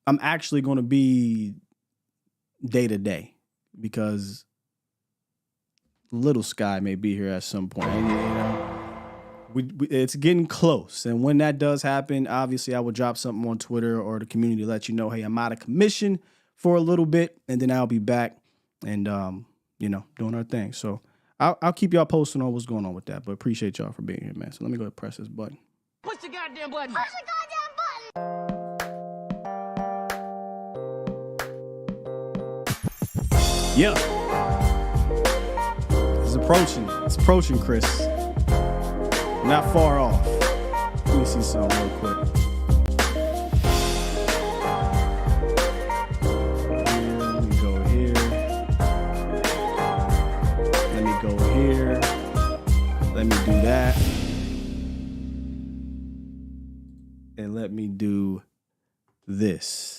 [SPEAKER 3] I'm actually going to be day to day because Little Sky may be here at some point. And, It's getting close. And when that does happen, obviously I will drop something on Twitter or the community to let you know, hey, I'm out of commission for a little bit, and then I'll be back and, doing our thing. So I'll keep y'all posted on what's going on with that, but appreciate y'all for being here, man. So let me go ahead and press this button.
[SPEAKER 7] Push the goddamn button. Push the goddamn button.
[SPEAKER 3] Yeah. It's approaching. It's approaching, Chris. Not far off. Let me see something real quick. Let me go here. Let me go here. Let me do that. And let me do this.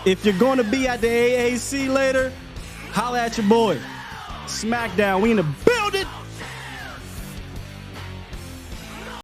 [SPEAKER 3] If you're going to be at the AAC later, holla at your boy. Smackdown, we in the